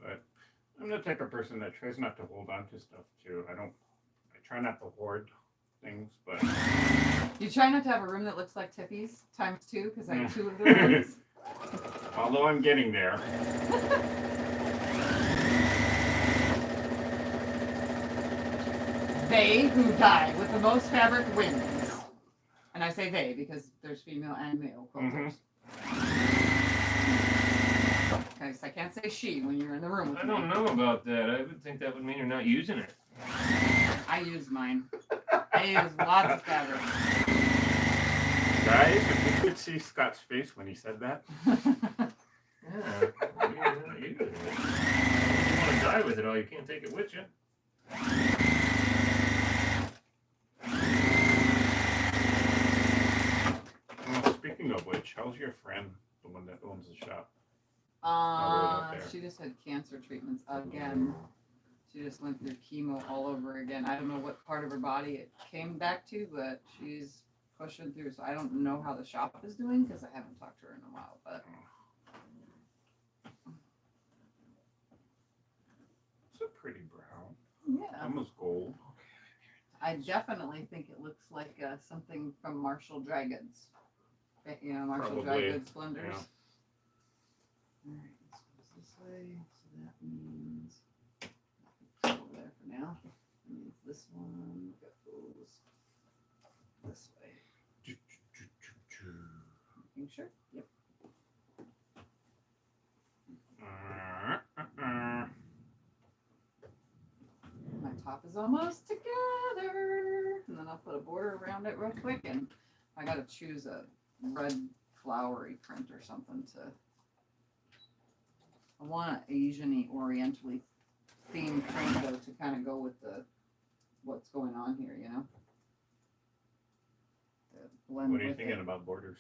But I'm the type of person that tries not to hold on to stuff too. I try not to hoard things, but You try not to have a room that looks like Tiffy's ×2, because I have 2 of the rooms. although I'm getting there. They who die with the most fabric wins. And I say they because there's female and male quilters. Because I can't say she when you're in the room with I me. don't know about that. I would think that would mean you're not using it. I use mine. I use lots of fabric. Guys, if you could see Scott's face when he said that. Yeah. You're not using it. You want to die with it all, you can't take it with you. Well, speaking of which, how's your friend, the one that owns the shop? Up there. She just had cancer treatments again. She just went through chemo all over again. I don't know what part of her body it came back to, but she's pushing through. So I don't know how the shop is doing because I haven't talked to her in a while. But It's a pretty brown, yeah, almost gold. I definitely think it looks like something from Marshall Dry Goods. You know, Marshall Dry Probably, Goods blenders. yeah. All right, this goes this way. So that means over there for now. That means this one goes this way. Making sure. Yep. My top is almost together. And then I'll put a border around it real quick. And I got to choose a red flowery print or something to I want an Asian-y, orientally themed print though to kind of go with the what's going on here, you know. To blend What are you with thinking it. about borders?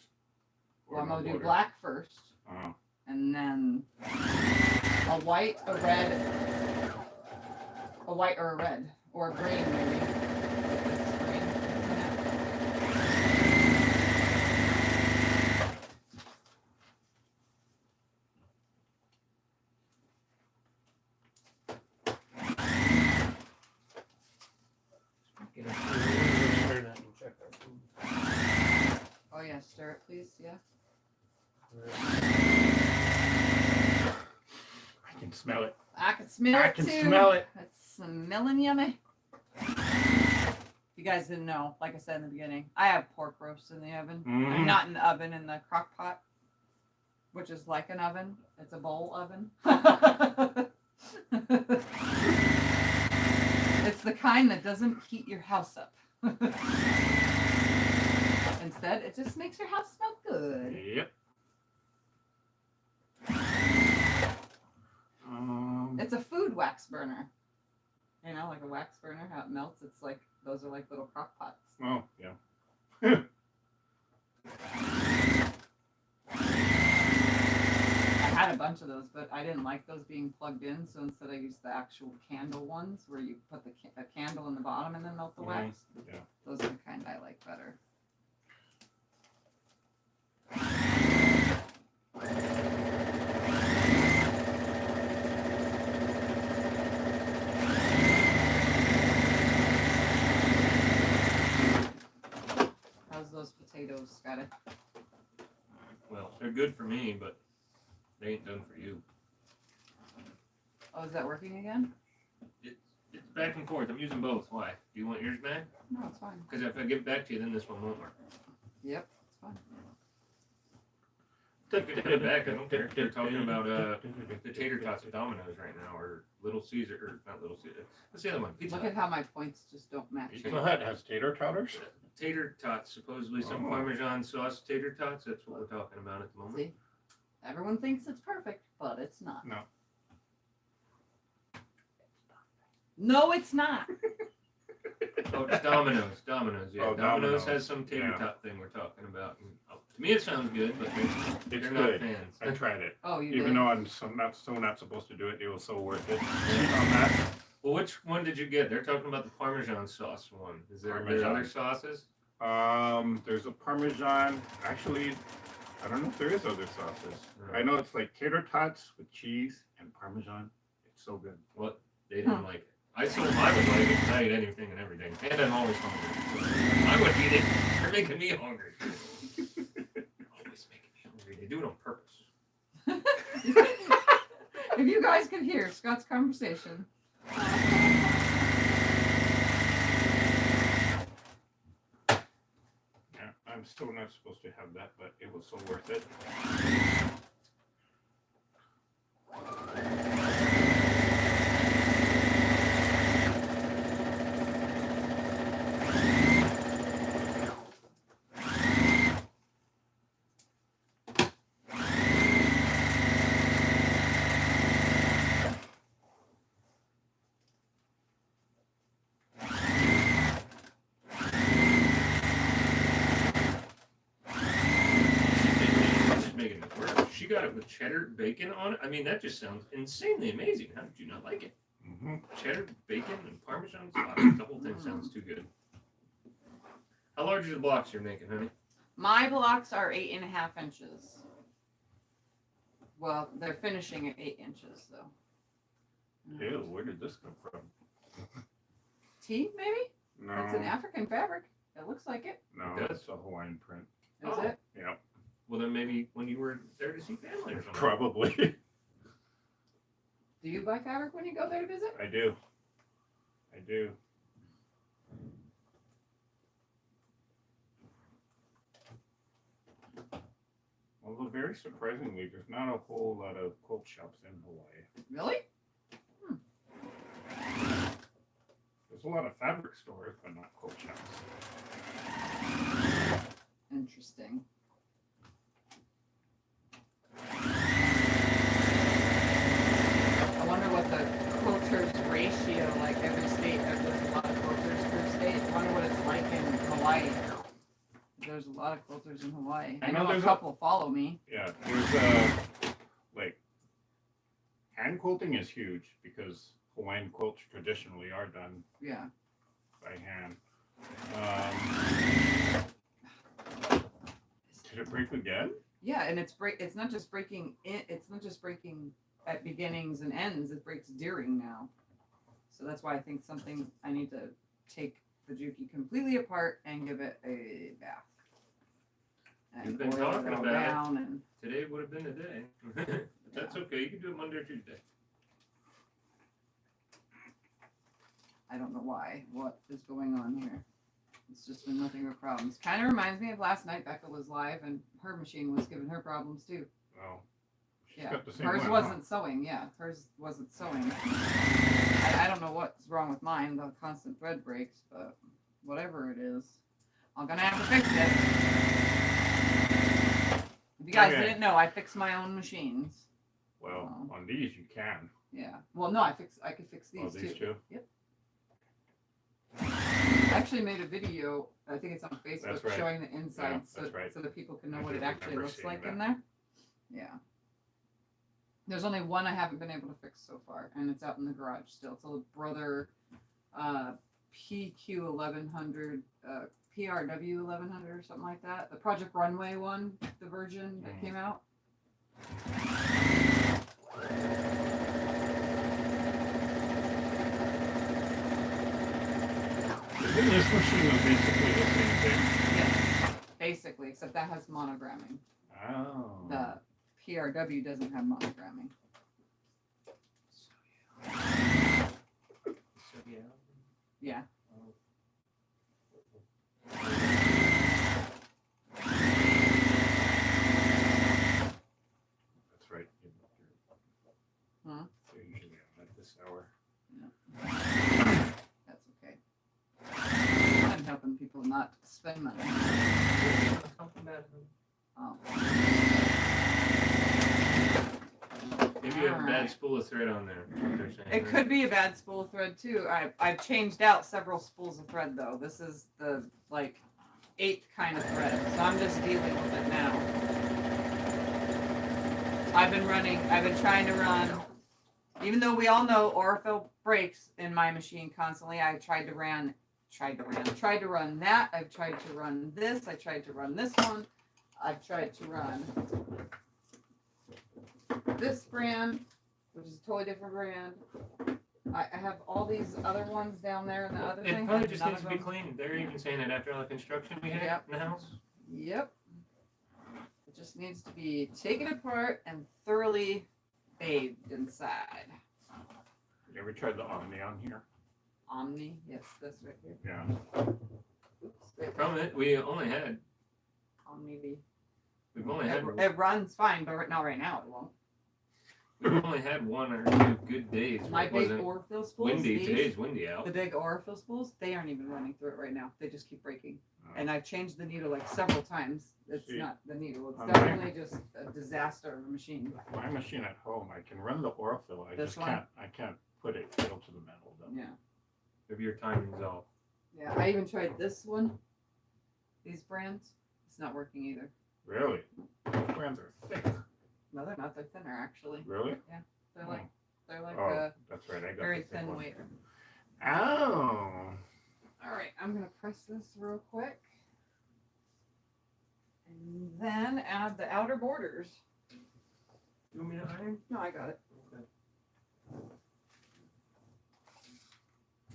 Well, Or I'm no gonna do border? black first, Oh, and then a white, a red, a white or a red, or a green maybe. This green, isn't it? Get up here. Turn that and check our food. Oh yeah, stir it please, yeah. I can smell it. I can smell I it can too. smell it. It's smelling yummy. You guys didn't know, like I said in the beginning, I have pork roast in the oven. Mhm. I'm not in the oven, in the crock pot, which is like an oven. It's a bowl oven. It's the kind that doesn't heat your house up. Instead, it just makes your house smell good. Yep. It's a food wax burner. You know, like a wax burner, how it melts. It's like, those are like little crock pots. Oh, yeah. I had a bunch of those, but I didn't like those being plugged in, so instead I used the actual candle ones where you put a candle in the bottom and then melt the wax. Yeah. Those are the kind I like better. How's those potatoes, Scotty? Well, they're good for me, but they ain't done for you. Oh, is that working again? It's back and forth. I'm using both. Why? Do you want yours back? No, it's fine. Because if I give it back to you, then this one won't work. Yep, it's fine. You can put it back. I don't care. They're talking about the tater tots at Domino's right now, or Little Caesar, or not Little Caesar. What's the other one? Pizza Look Hut. at how my points just don't match. Pizza Hut has tater totters? Tater tots, supposedly some Oh. Parmesan sauce tater tots. That's what we're talking about at the moment. See? Everyone thinks it's perfect, but it's not. No. No, it's not. Oh, it's Domino's. Domino's, yeah. Oh, Domino's Domino's. has some tater Yeah. tot thing we're talking about. And, to me, it sounds good, but they're It's not good. fans. I tried it. Oh, you Even did? though I'm not supposed to do it, it was so worth it. On that. Well, which one did you get? They're talking about the Parmesan sauce one. Is there Parmesan. other sauces? There's a Parmesan. Actually, I don't know if there is other sauces. I know it's like tater tots with cheese and Parmesan. It's so good. What? They didn't like it. I told them I would like it because I eat anything and everything. And I'm always hungry. I would eat it. They're making me hungry. Always making me hungry. They do it on purpose. If you guys could hear Scott's conversation. Yeah, I'm still not supposed to have that, but it was so worth it. She's making it work. She got it with cheddar bacon on it. I mean, that just sounds insanely amazing. How did you not like it? Mm-hmm. Cheddar, bacon, and Parmesan sauce. The whole thing sounds too good. How large are the blocks you're making, honey? My blocks are 8.5 inches. Well, they're finishing at 8 inches, though. Ew, where did this come from? Tea, maybe? No, It's an African fabric. It looks like it. no, It does? it's a Hawaiian print. Is Oh. it? Yeah, Well, then maybe when you were there to see family or something. probably. Do you buy fabric when you go there to visit? I do. I do. Although very surprisingly, there's not a whole lot of quilt shops in Hawaii. Really? There's a lot of fabric stores, but not quilt shops. Interesting. lot of quilters in Hawaii. I I know know a there's couple follow me. Yeah, there's like hand quilting is huge because Hawaiian quilts traditionally are done Yeah. by hand. Did it break again? Yeah, and it's not just breaking it's not just breaking at beginnings and ends, it breaks during now. So that's why I think I need to take the Juki completely apart and give it a bath. And You've been oil talking it all about it. down and Today would have been the day. But that's okay. You can do it Monday or Tuesday. I don't know why. What is going on here? It's just been nothing but problems. Kind of reminds me of last night. Becca was live and her machine was giving her problems too. Oh, she's Yeah, got the same hers one, wasn't sewing. Yeah, hers wasn't sewing. I don't know what's wrong with mine. The constant thread breaks, but whatever it is, I'm gonna have to fix it. If you guys Okay. didn't know, I fix my own machines. Well, Oh. on these you can. Yeah. Well, no, I could fix these, Oh, these too. two? Yep. I actually made a video. I think it's on Facebook That's right. showing the inside, Yeah, so that's right. so that people can know I what do it actually remember looks seeing like that. in there. Yeah. There's only one I haven't been able to fix so far, and it's out in the garage still. It's a Brother PQ 1100, PRW 1100 or something like that. The Project Runway one, the version that came out. Isn't this machine basically the same thing? Yes, basically, except that has monogramming. Oh. The PRW doesn't have monogramming. So, yeah. Yeah. That's right. Huh? They're usually on at this hour. That's okay. I'm helping people not spend money. Oh. Maybe you have a bad Alright. spool of thread on there. They're saying, It right? could be a bad spool of thread too. I've changed out several spools of thread though. This is the like 8th kind of thread, so I'm just dealing with it now. I've been trying to run, even though we all know Orifil breaks in my machine constantly. I tried to run that. I've tried to run this. I tried to run this one. I've tried to run this brand, which is a totally different brand. I have all these other ones down there in the other It thing. probably and just none needs of to be them- cleaned. They're even saying it after all the construction we had Yep. in the house. Yep. It just needs to be taken apart and thoroughly bathed inside. You ever tried the Omni on here? Omni, yes, that's right here. Yeah. Oops, wait, Problem is, we've only had Omni. It runs fine, but right now it won't. we've only had one or two good days. Where My it big wasn't Orifil spools, windy. these, Today's windy out. the big Orifil spools, they aren't even running through it right now. They just keep breaking. Oh. And I've changed the needle like several times. It's See, not the needle. It's on definitely just a disaster of a machine. My machine at home, I can run the Orifil. I This just one? can't put it pedal to the metal though. Yeah. Maybe your timing's off. Yeah, I even tried this one. These brands. It's not working either. Really? Those brands are thick. No, they're not. They're thinner actually. Really? They're like Oh, that's right. I got very the thick thin one. weight. Oh. All right, I'm gonna press this real quick, and then add the outer borders. You want me to iron? No, I got it.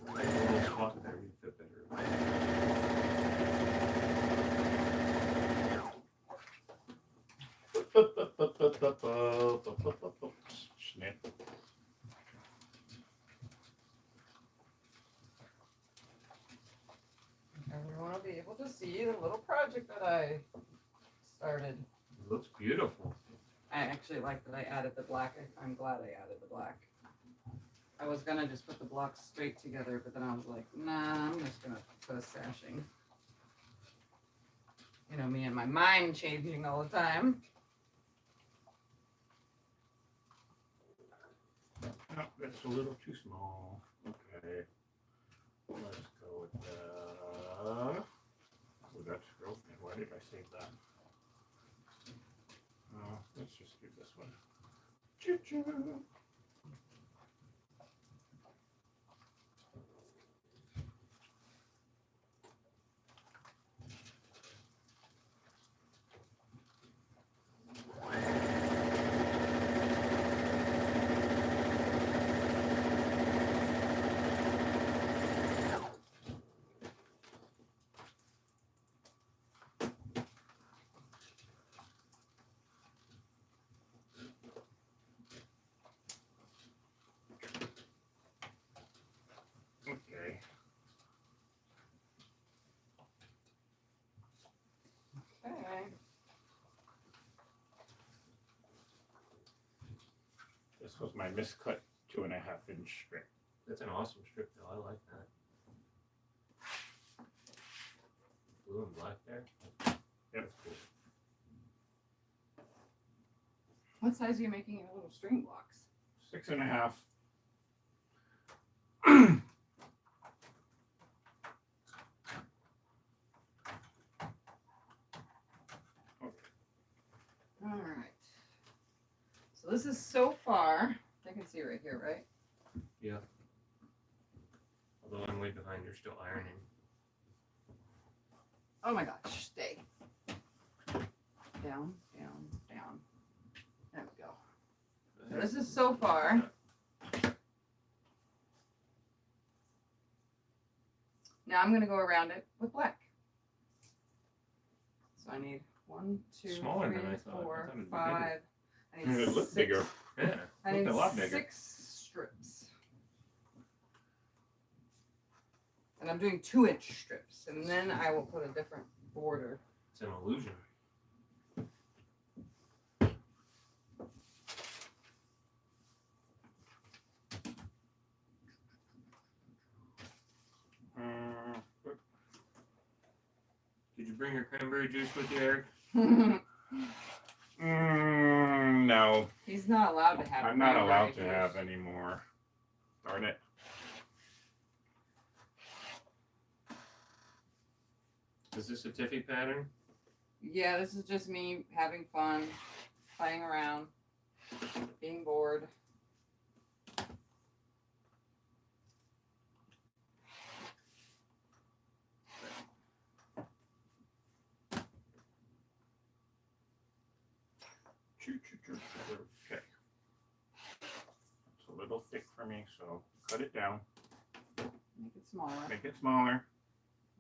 Like a little spot there, you fit better. Snip. Everyone will be able to see the little project that I started. It looks beautiful. I actually like that I added the black. I'm glad I added the black. I was gonna just put the blocks straight together, but then I was like, nah, I'm just gonna put a sashing. You know me and my mind changing all the time. Oh, that's a little too small. Okay. Let's go with that. Oh, that's real thin. Why Why did I save that? Let's just do this one. Choo-choo. Okay. Okay. This was my miscut 2.5-inch strip. That's an awesome strip, though. I like that. Blue and black there. Yep. Cool. What size are you making your little string blocks? 6.5. All right. So this is so far. I can see right here, right? Yeah. Although I'm way behind, you're still ironing. Oh my gosh, stay. Down, down, down. There we go. So this is so far. Now I'm going to go around it with black. So I need 1, 2, Smaller 3, than I thought. I 4, thought it'd be 5. I need It looked 6. bigger. Yeah. I Looked need a lot bigger. 6 strips. And I'm doing 2-inch strips. And then I will put a different border. It's an illusion. Did you bring your cranberry juice with you, Eric? No. He's not allowed to have I'm not allowed to cranberry have juice. any more. Darn it. Is this a Tiffy pattern? Yeah, this is just me having fun, playing around, being bored. Okay. It's a little thick for me, so cut it down. Make it smaller. Make it smaller.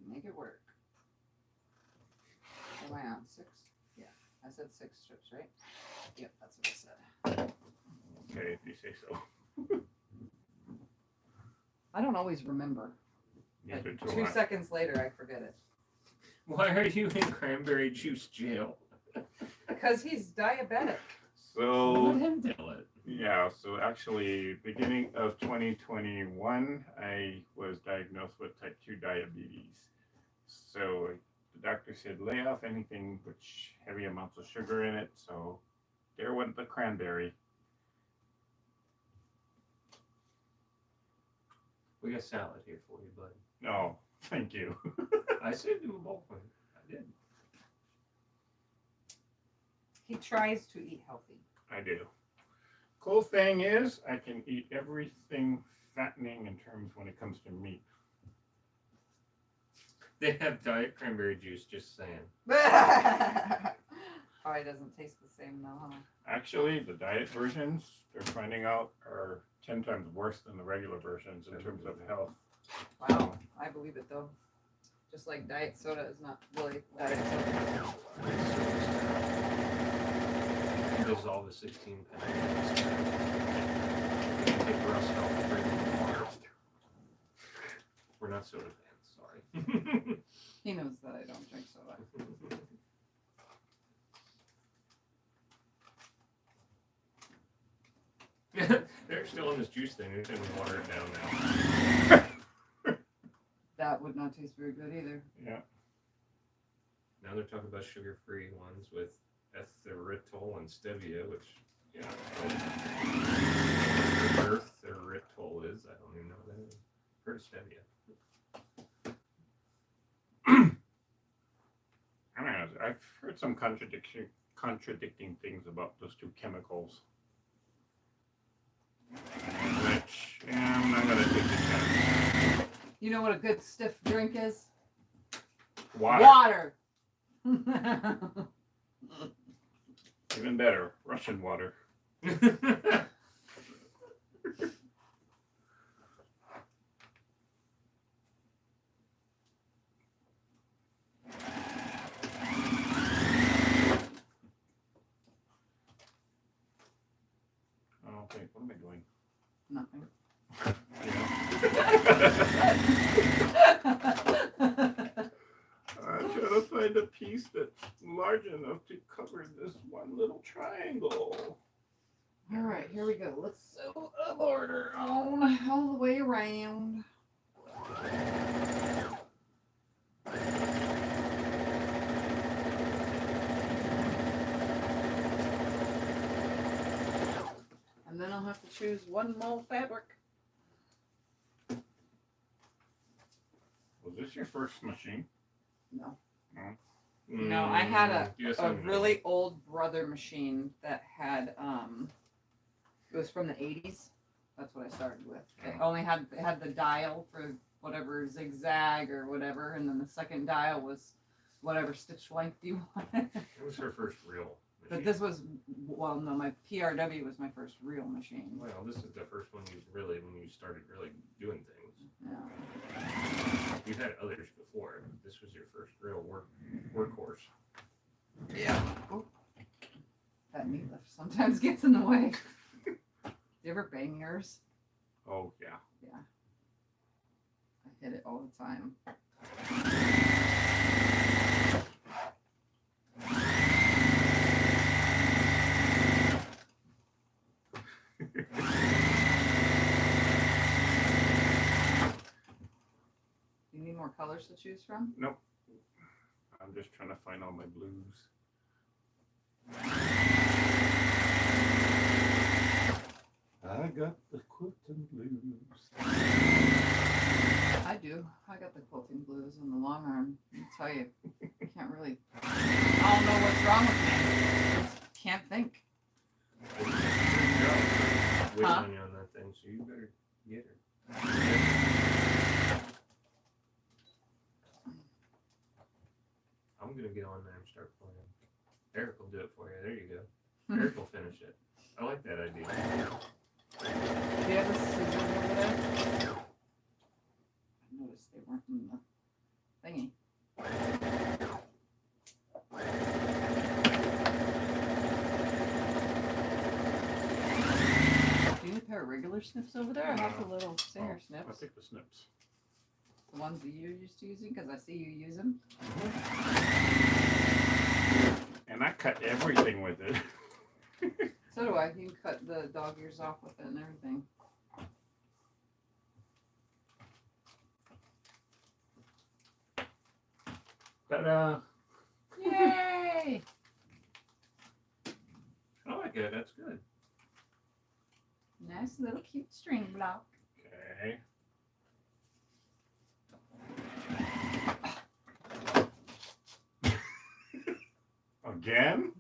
Make it work. What am I on? 6? Yeah, I said 6 strips, right? Yep, that's what I said. Okay, if you say so. I don't always remember. Neither Like, do 2 I. seconds later, I forget it. Why are you in cranberry juice jail? Because he's diabetic. Let So, him tell it. yeah, so actually, beginning of 2021, I was diagnosed with type 2 diabetes. So, the doctor said lay off anything with heavy amounts of sugar in it. So, there went the cranberry. We got salad here for you, bud. No, thank you. I said do a bowl for you. I did. He tries to eat healthy. I do. Cool thing is, I can eat everything fattening in terms when it comes to meat. They have diet cranberry juice, just saying. Probably doesn't taste the same though, huh? Actually, the diet versions, they're finding out, are 10 times worse than the regular versions in terms of health. Wow, I believe it though. Just like diet soda is not really diet soda. Dissolve the 16 pounds. Take rust off the drinking water. We're not soda fans, sorry. He knows that I don't drink soda. They're still in this juice thing. They're going to water it down now. That would not taste very good either. Yeah. Now they're talking about sugar-free ones with erythritol and stevia, which, yeah, erythritol is. I don't even know what that is. Heard of stevia. I don't know, I've heard some contradicting things about those two chemicals. Which, yeah, I'm not gonna take the chance. You know what a good stiff drink is? Water. Water. Even better, Russian water. Oh, wait, what am I doing? Nothing. I'm trying to find a piece that's large enough to cover this one little triangle. All right, here we go. Let's sew a border on all the way around. And then I'll have to choose one mold fabric. Was this your first machine? No. No. No, I had Yes, a I know. really old brother machine that had it was from the 80s. That's what I started with. It only had the dial for whatever zigzag or whatever, and then the second dial was whatever stitch length you wanted. It was her first real machine. But this was, well, no, my PRW was my first real machine. Well, this is the first one when you started really doing things. Yeah. You've had others before. This was your first real workhorse. Yeah. Oh. That meat lift sometimes gets in the way. You ever bang yours? Oh, yeah. Yeah. I hit it all the time. You need more colors to choose from? Nope. I'm just trying to find all my blues. I got the quilting blues. I do. I got the quilting blues on the long arm. I'll tell you, I can't really. I don't know what's wrong with me. I just can't think. Waiting Huh? on you on that thing, so you better get her. I'm gonna get on there and start playing. Eric will do it for you. There you go. Eric will finish it. I like that idea. Do you have a scissors over there? I noticed they weren't in the thingy. Do you need a pair of regular snips over there? I have the little singer I'll snips. take the snips. The ones that you're used to using, because I see you use them. And I cut everything with it. So do I. You can cut the dog ears off with it and everything. Ta-da! Yay! I like it. That's good. Nice little cute string block. Okay. Again?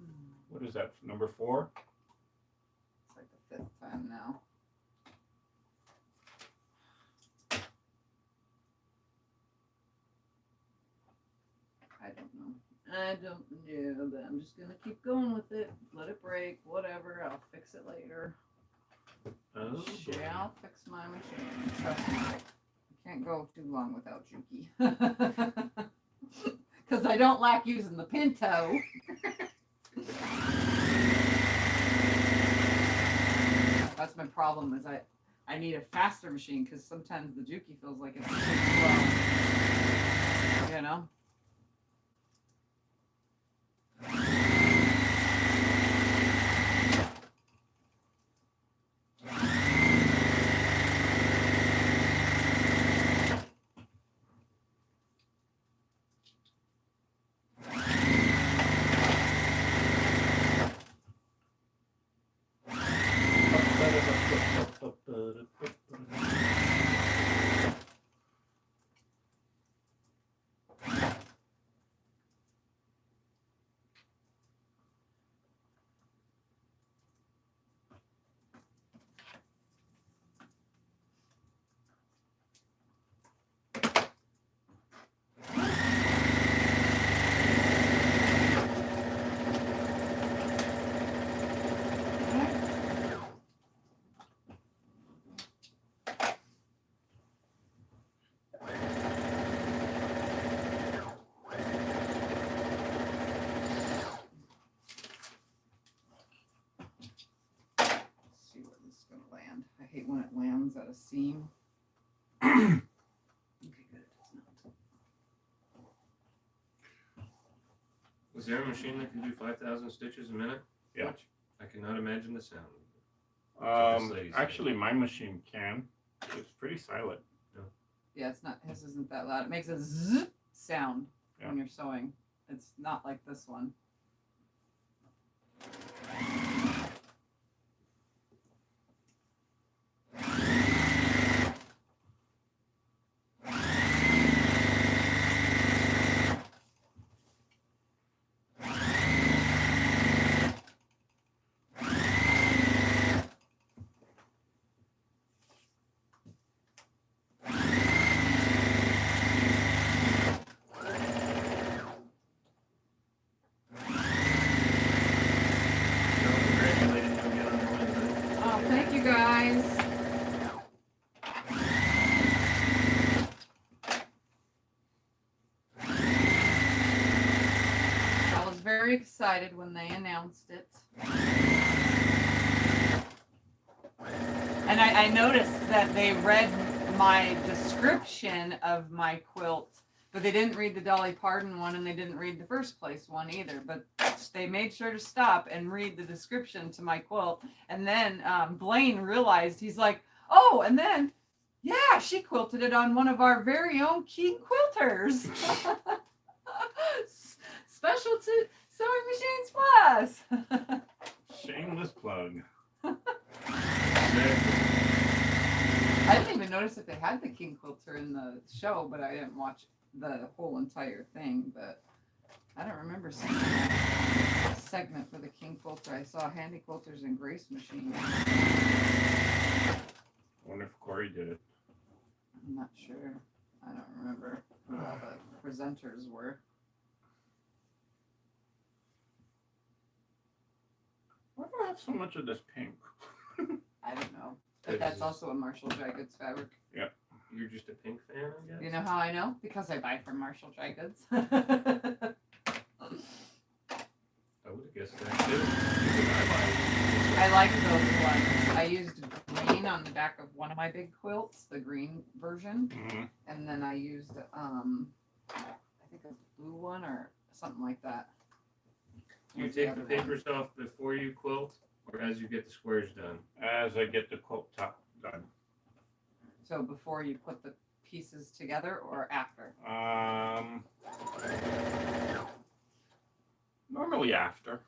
What is that, number 4? It's like the 5th time now. I don't know, but I'm just gonna keep going with it. Let it break, whatever. I'll fix it later. Oh, Shall fix my machine. Trust me. I can't go too long without Juki. Because I don't like using the Pinto. That's my problem is I need a faster machine because sometimes the Juki feels like it's too slow. You know? that a seam? Okay, good. It does not. Was there a machine that can do 5,000 stitches a minute? Yeah. I cannot imagine the sound. Actually, my machine can. It's pretty silent. Yeah, it's not. His isn't that loud. It makes a zzz sound when you're sewing. It's not like this one. Thank you guys. I was very excited when they announced it. And I noticed that they read my description of my quilt, but they didn't read the Dolly Parton one and they didn't read the first place one either. But they made sure to stop and read the description to my quilt. And then Blaine realized, he's like, oh, and then, yeah, she quilted it on one of our very own King Quilters. Special to Sewing Machines Plus. Shameless plug. I didn't even notice that they had the King Quilter in the show, but I didn't watch the whole entire thing. But I don't remember seeing a segment for the King Quilter. I saw Handy Quilters and Grace Machine. I wonder if Corey did it. I'm not sure. I don't remember who all the presenters were. Why do I have so much of this pink? I don't know. But that's also a Marshall Dry Goods fabric. Yeah. You're just a pink fan, I guess? You know how I know? Because I buy from Marshall Dry Goods. I would have guessed that too. I like those ones. I used green on the back of one of my big quilts, the green version. Mm-hmm. And then I used, I think a blue one or something like that. Do you take the papers off before you quilt or as you get the squares done? As I get the quilt top done. So before you put the pieces together or after? Normally after.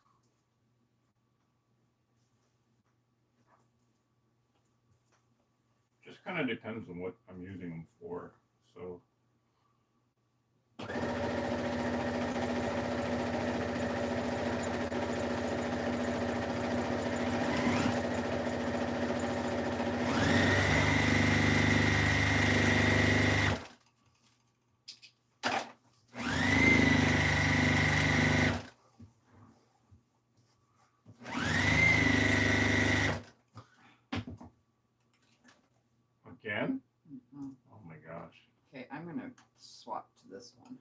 Just kind of depends on what I'm using them for. So. Again? Mm-hmm. Oh my gosh. Okay, I'm going to swap to this one.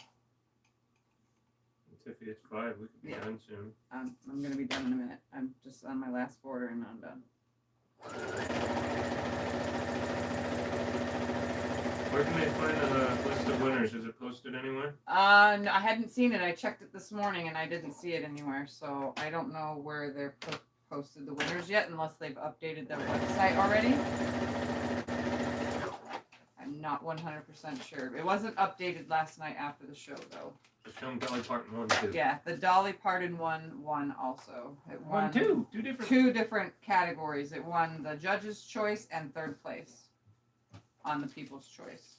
Tiffy, it's 5. We could be done soon. I'm going to be done in a minute. I'm just on my last border and I'm done. Where can they find the list of winners? Is it posted anywhere? No, I hadn't seen it. I checked it this morning and I didn't see it anywhere. So I don't know where they're posted the winners yet, unless they've updated their website already. I'm not 100% sure. It wasn't updated last night after the show, though. Just show them Dolly Parton 1, 2. Yeah, the Dolly Parton one won also. It won 1, 2. 2 different. 2 different categories. It won the Judge's Choice and 3rd place on the People's Choice.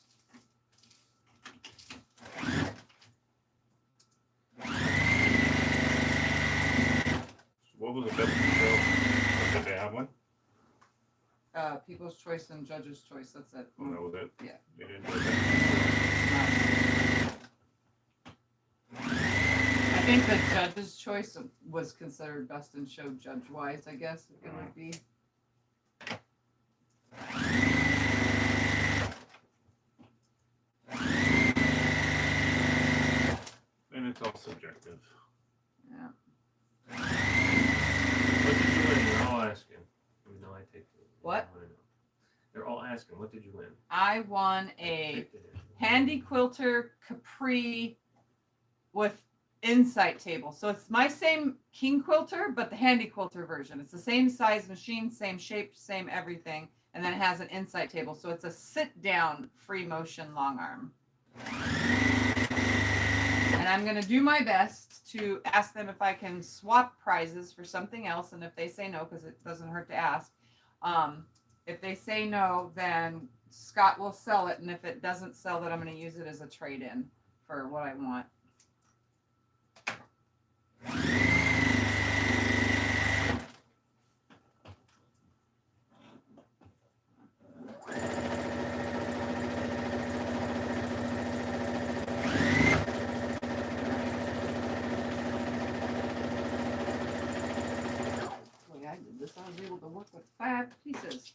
What was the best show? Did they have one? People's Choice and Judge's Choice. That's it. Oh, that was it? Yeah. They didn't do that. I think the Judge's Choice was considered best in show judge-wise, I guess it would be. And it's all subjective. Yeah. What did you win? You're all asking. Even though I take the. What? They're all asking, what did you win? I won a handy quilter capri with insight table. So it's my same king quilter, but the handy quilter version. It's the same size machine, same shape, same everything, and then it has an insight table. So it's a sit down free motion long arm. And I'm going to do my best to ask them if I can swap prizes for something else, and if they say no, because it doesn't hurt to ask. If they say no, then Scott will sell it, and if it doesn't sell, then I'm going to use it as a trade-in for what I want. The way I did this, I was able to work with 5 pieces.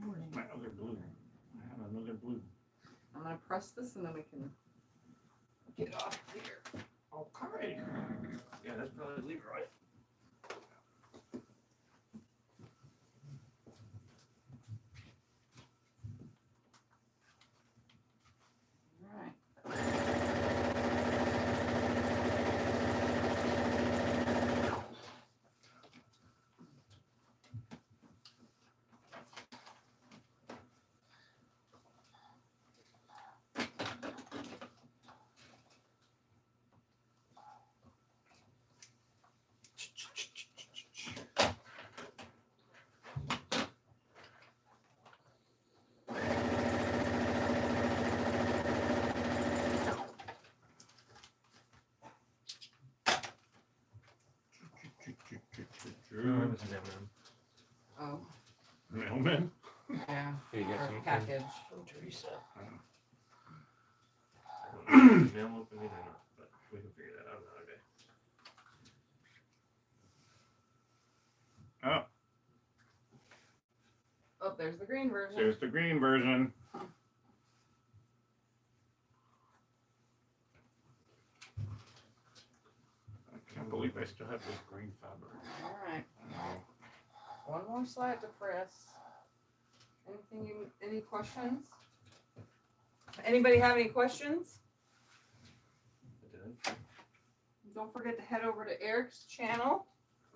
Where's my other blue? I have another blue. I'm going to press this and then we can get off here. Okay. Yeah, that's probably leave right. All right. Oh, Mailman. yeah. Here you got Or some package. from Teresa. Mail open either or not, but we can figure that out another day. Oh, Oh, there's the green version. there's the green version. I can't believe I still have this green fabric. All right. One more slide to press. Any questions? Anybody have any questions? I did. Don't forget to head over to Eric's channel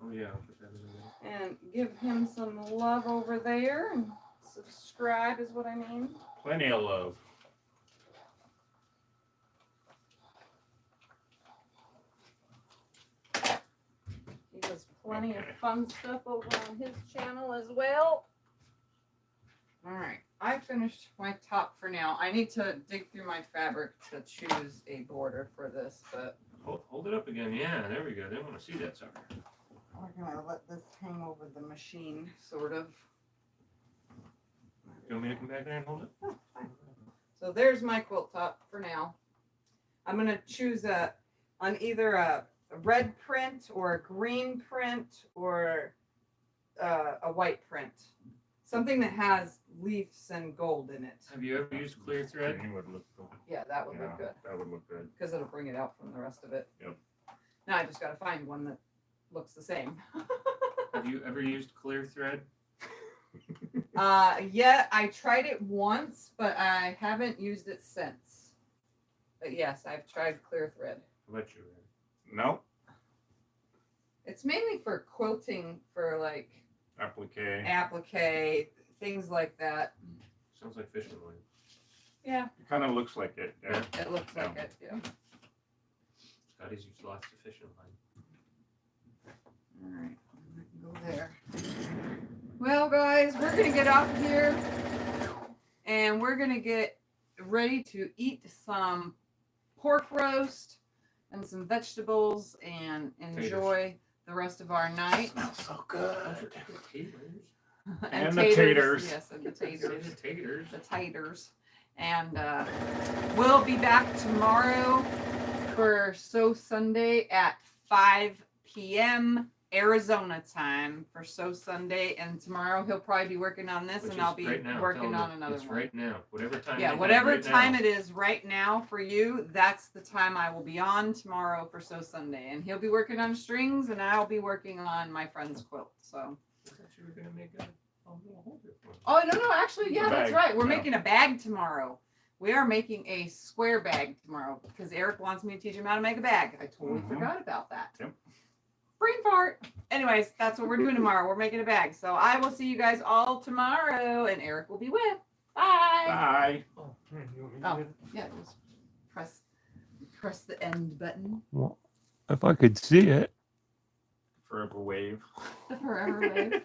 Oh yeah, I'll put that in there. and give him some love over there, and subscribe is what I mean. Plenty of love. He does plenty Okay. of fun stuff over on his channel as well. All right, I finished my top for now. I need to dig through my fabric to choose a border for this, but Hold it up again. Yeah, there we go. They want to see that sucker. we're gonna let this hang over the machine, sort of. You want me to come back there and hold it? Oh, fine. So there's my quilt top for now. I'm gonna choose on either a red print or a green print or a white print. Something that has leaves and gold in it. Have you ever used clear thread? Green would look good. Yeah, that would Yeah, look good that would look good. because it'll bring it out from the rest of it. Yep. Now I just gotta find one that looks the same. Have you ever used clear thread? Yeah, I tried it once, but I haven't used it since. But yes, I've tried clear thread. How about you? No. It's mainly for quilting, for like Applique. applique, things like that. Sounds like fishing line. Yeah, It kind of looks like it. Yeah. it looks like it. Yeah. Scotty's used lots of fishing line. All right, go there. Well, guys, we're gonna get off here, and we're gonna get ready to eat some pork roast and some vegetables, and enjoy the rest of our night. Smells so good. Taters. And the taters. Yes, and the Say taters. the taters. The taters. And we'll be back tomorrow for Sew Sunday at 5 p.m. Arizona time for Sew Sunday, and tomorrow he'll probably be working on this, Which and is I'll be right now. working Tell on him another it's one. right now. Whatever time. Yeah, it is whatever right time now. it is right now for you, that's the time I will be on tomorrow for Sew Sunday, and he'll be working on strings, and I'll be working on my friend's quilt. So. I thought you were gonna make a little holder for him. Oh no, actually, yeah, A that's bag, right. We're yeah. making a bag tomorrow. We are making a square bag tomorrow because Eric wants me to teach him how to make a bag. I totally Mhm. forgot about that. Yep. Brain fart. Anyways, that's what we're doing tomorrow. We're making a bag. So I will see you guys all tomorrow, and Eric will be with. Bye. Bye. Oh, man, you want me Oh. to do Yeah, just press the end button. Well, if I could see it. Forever wave. The forever wave.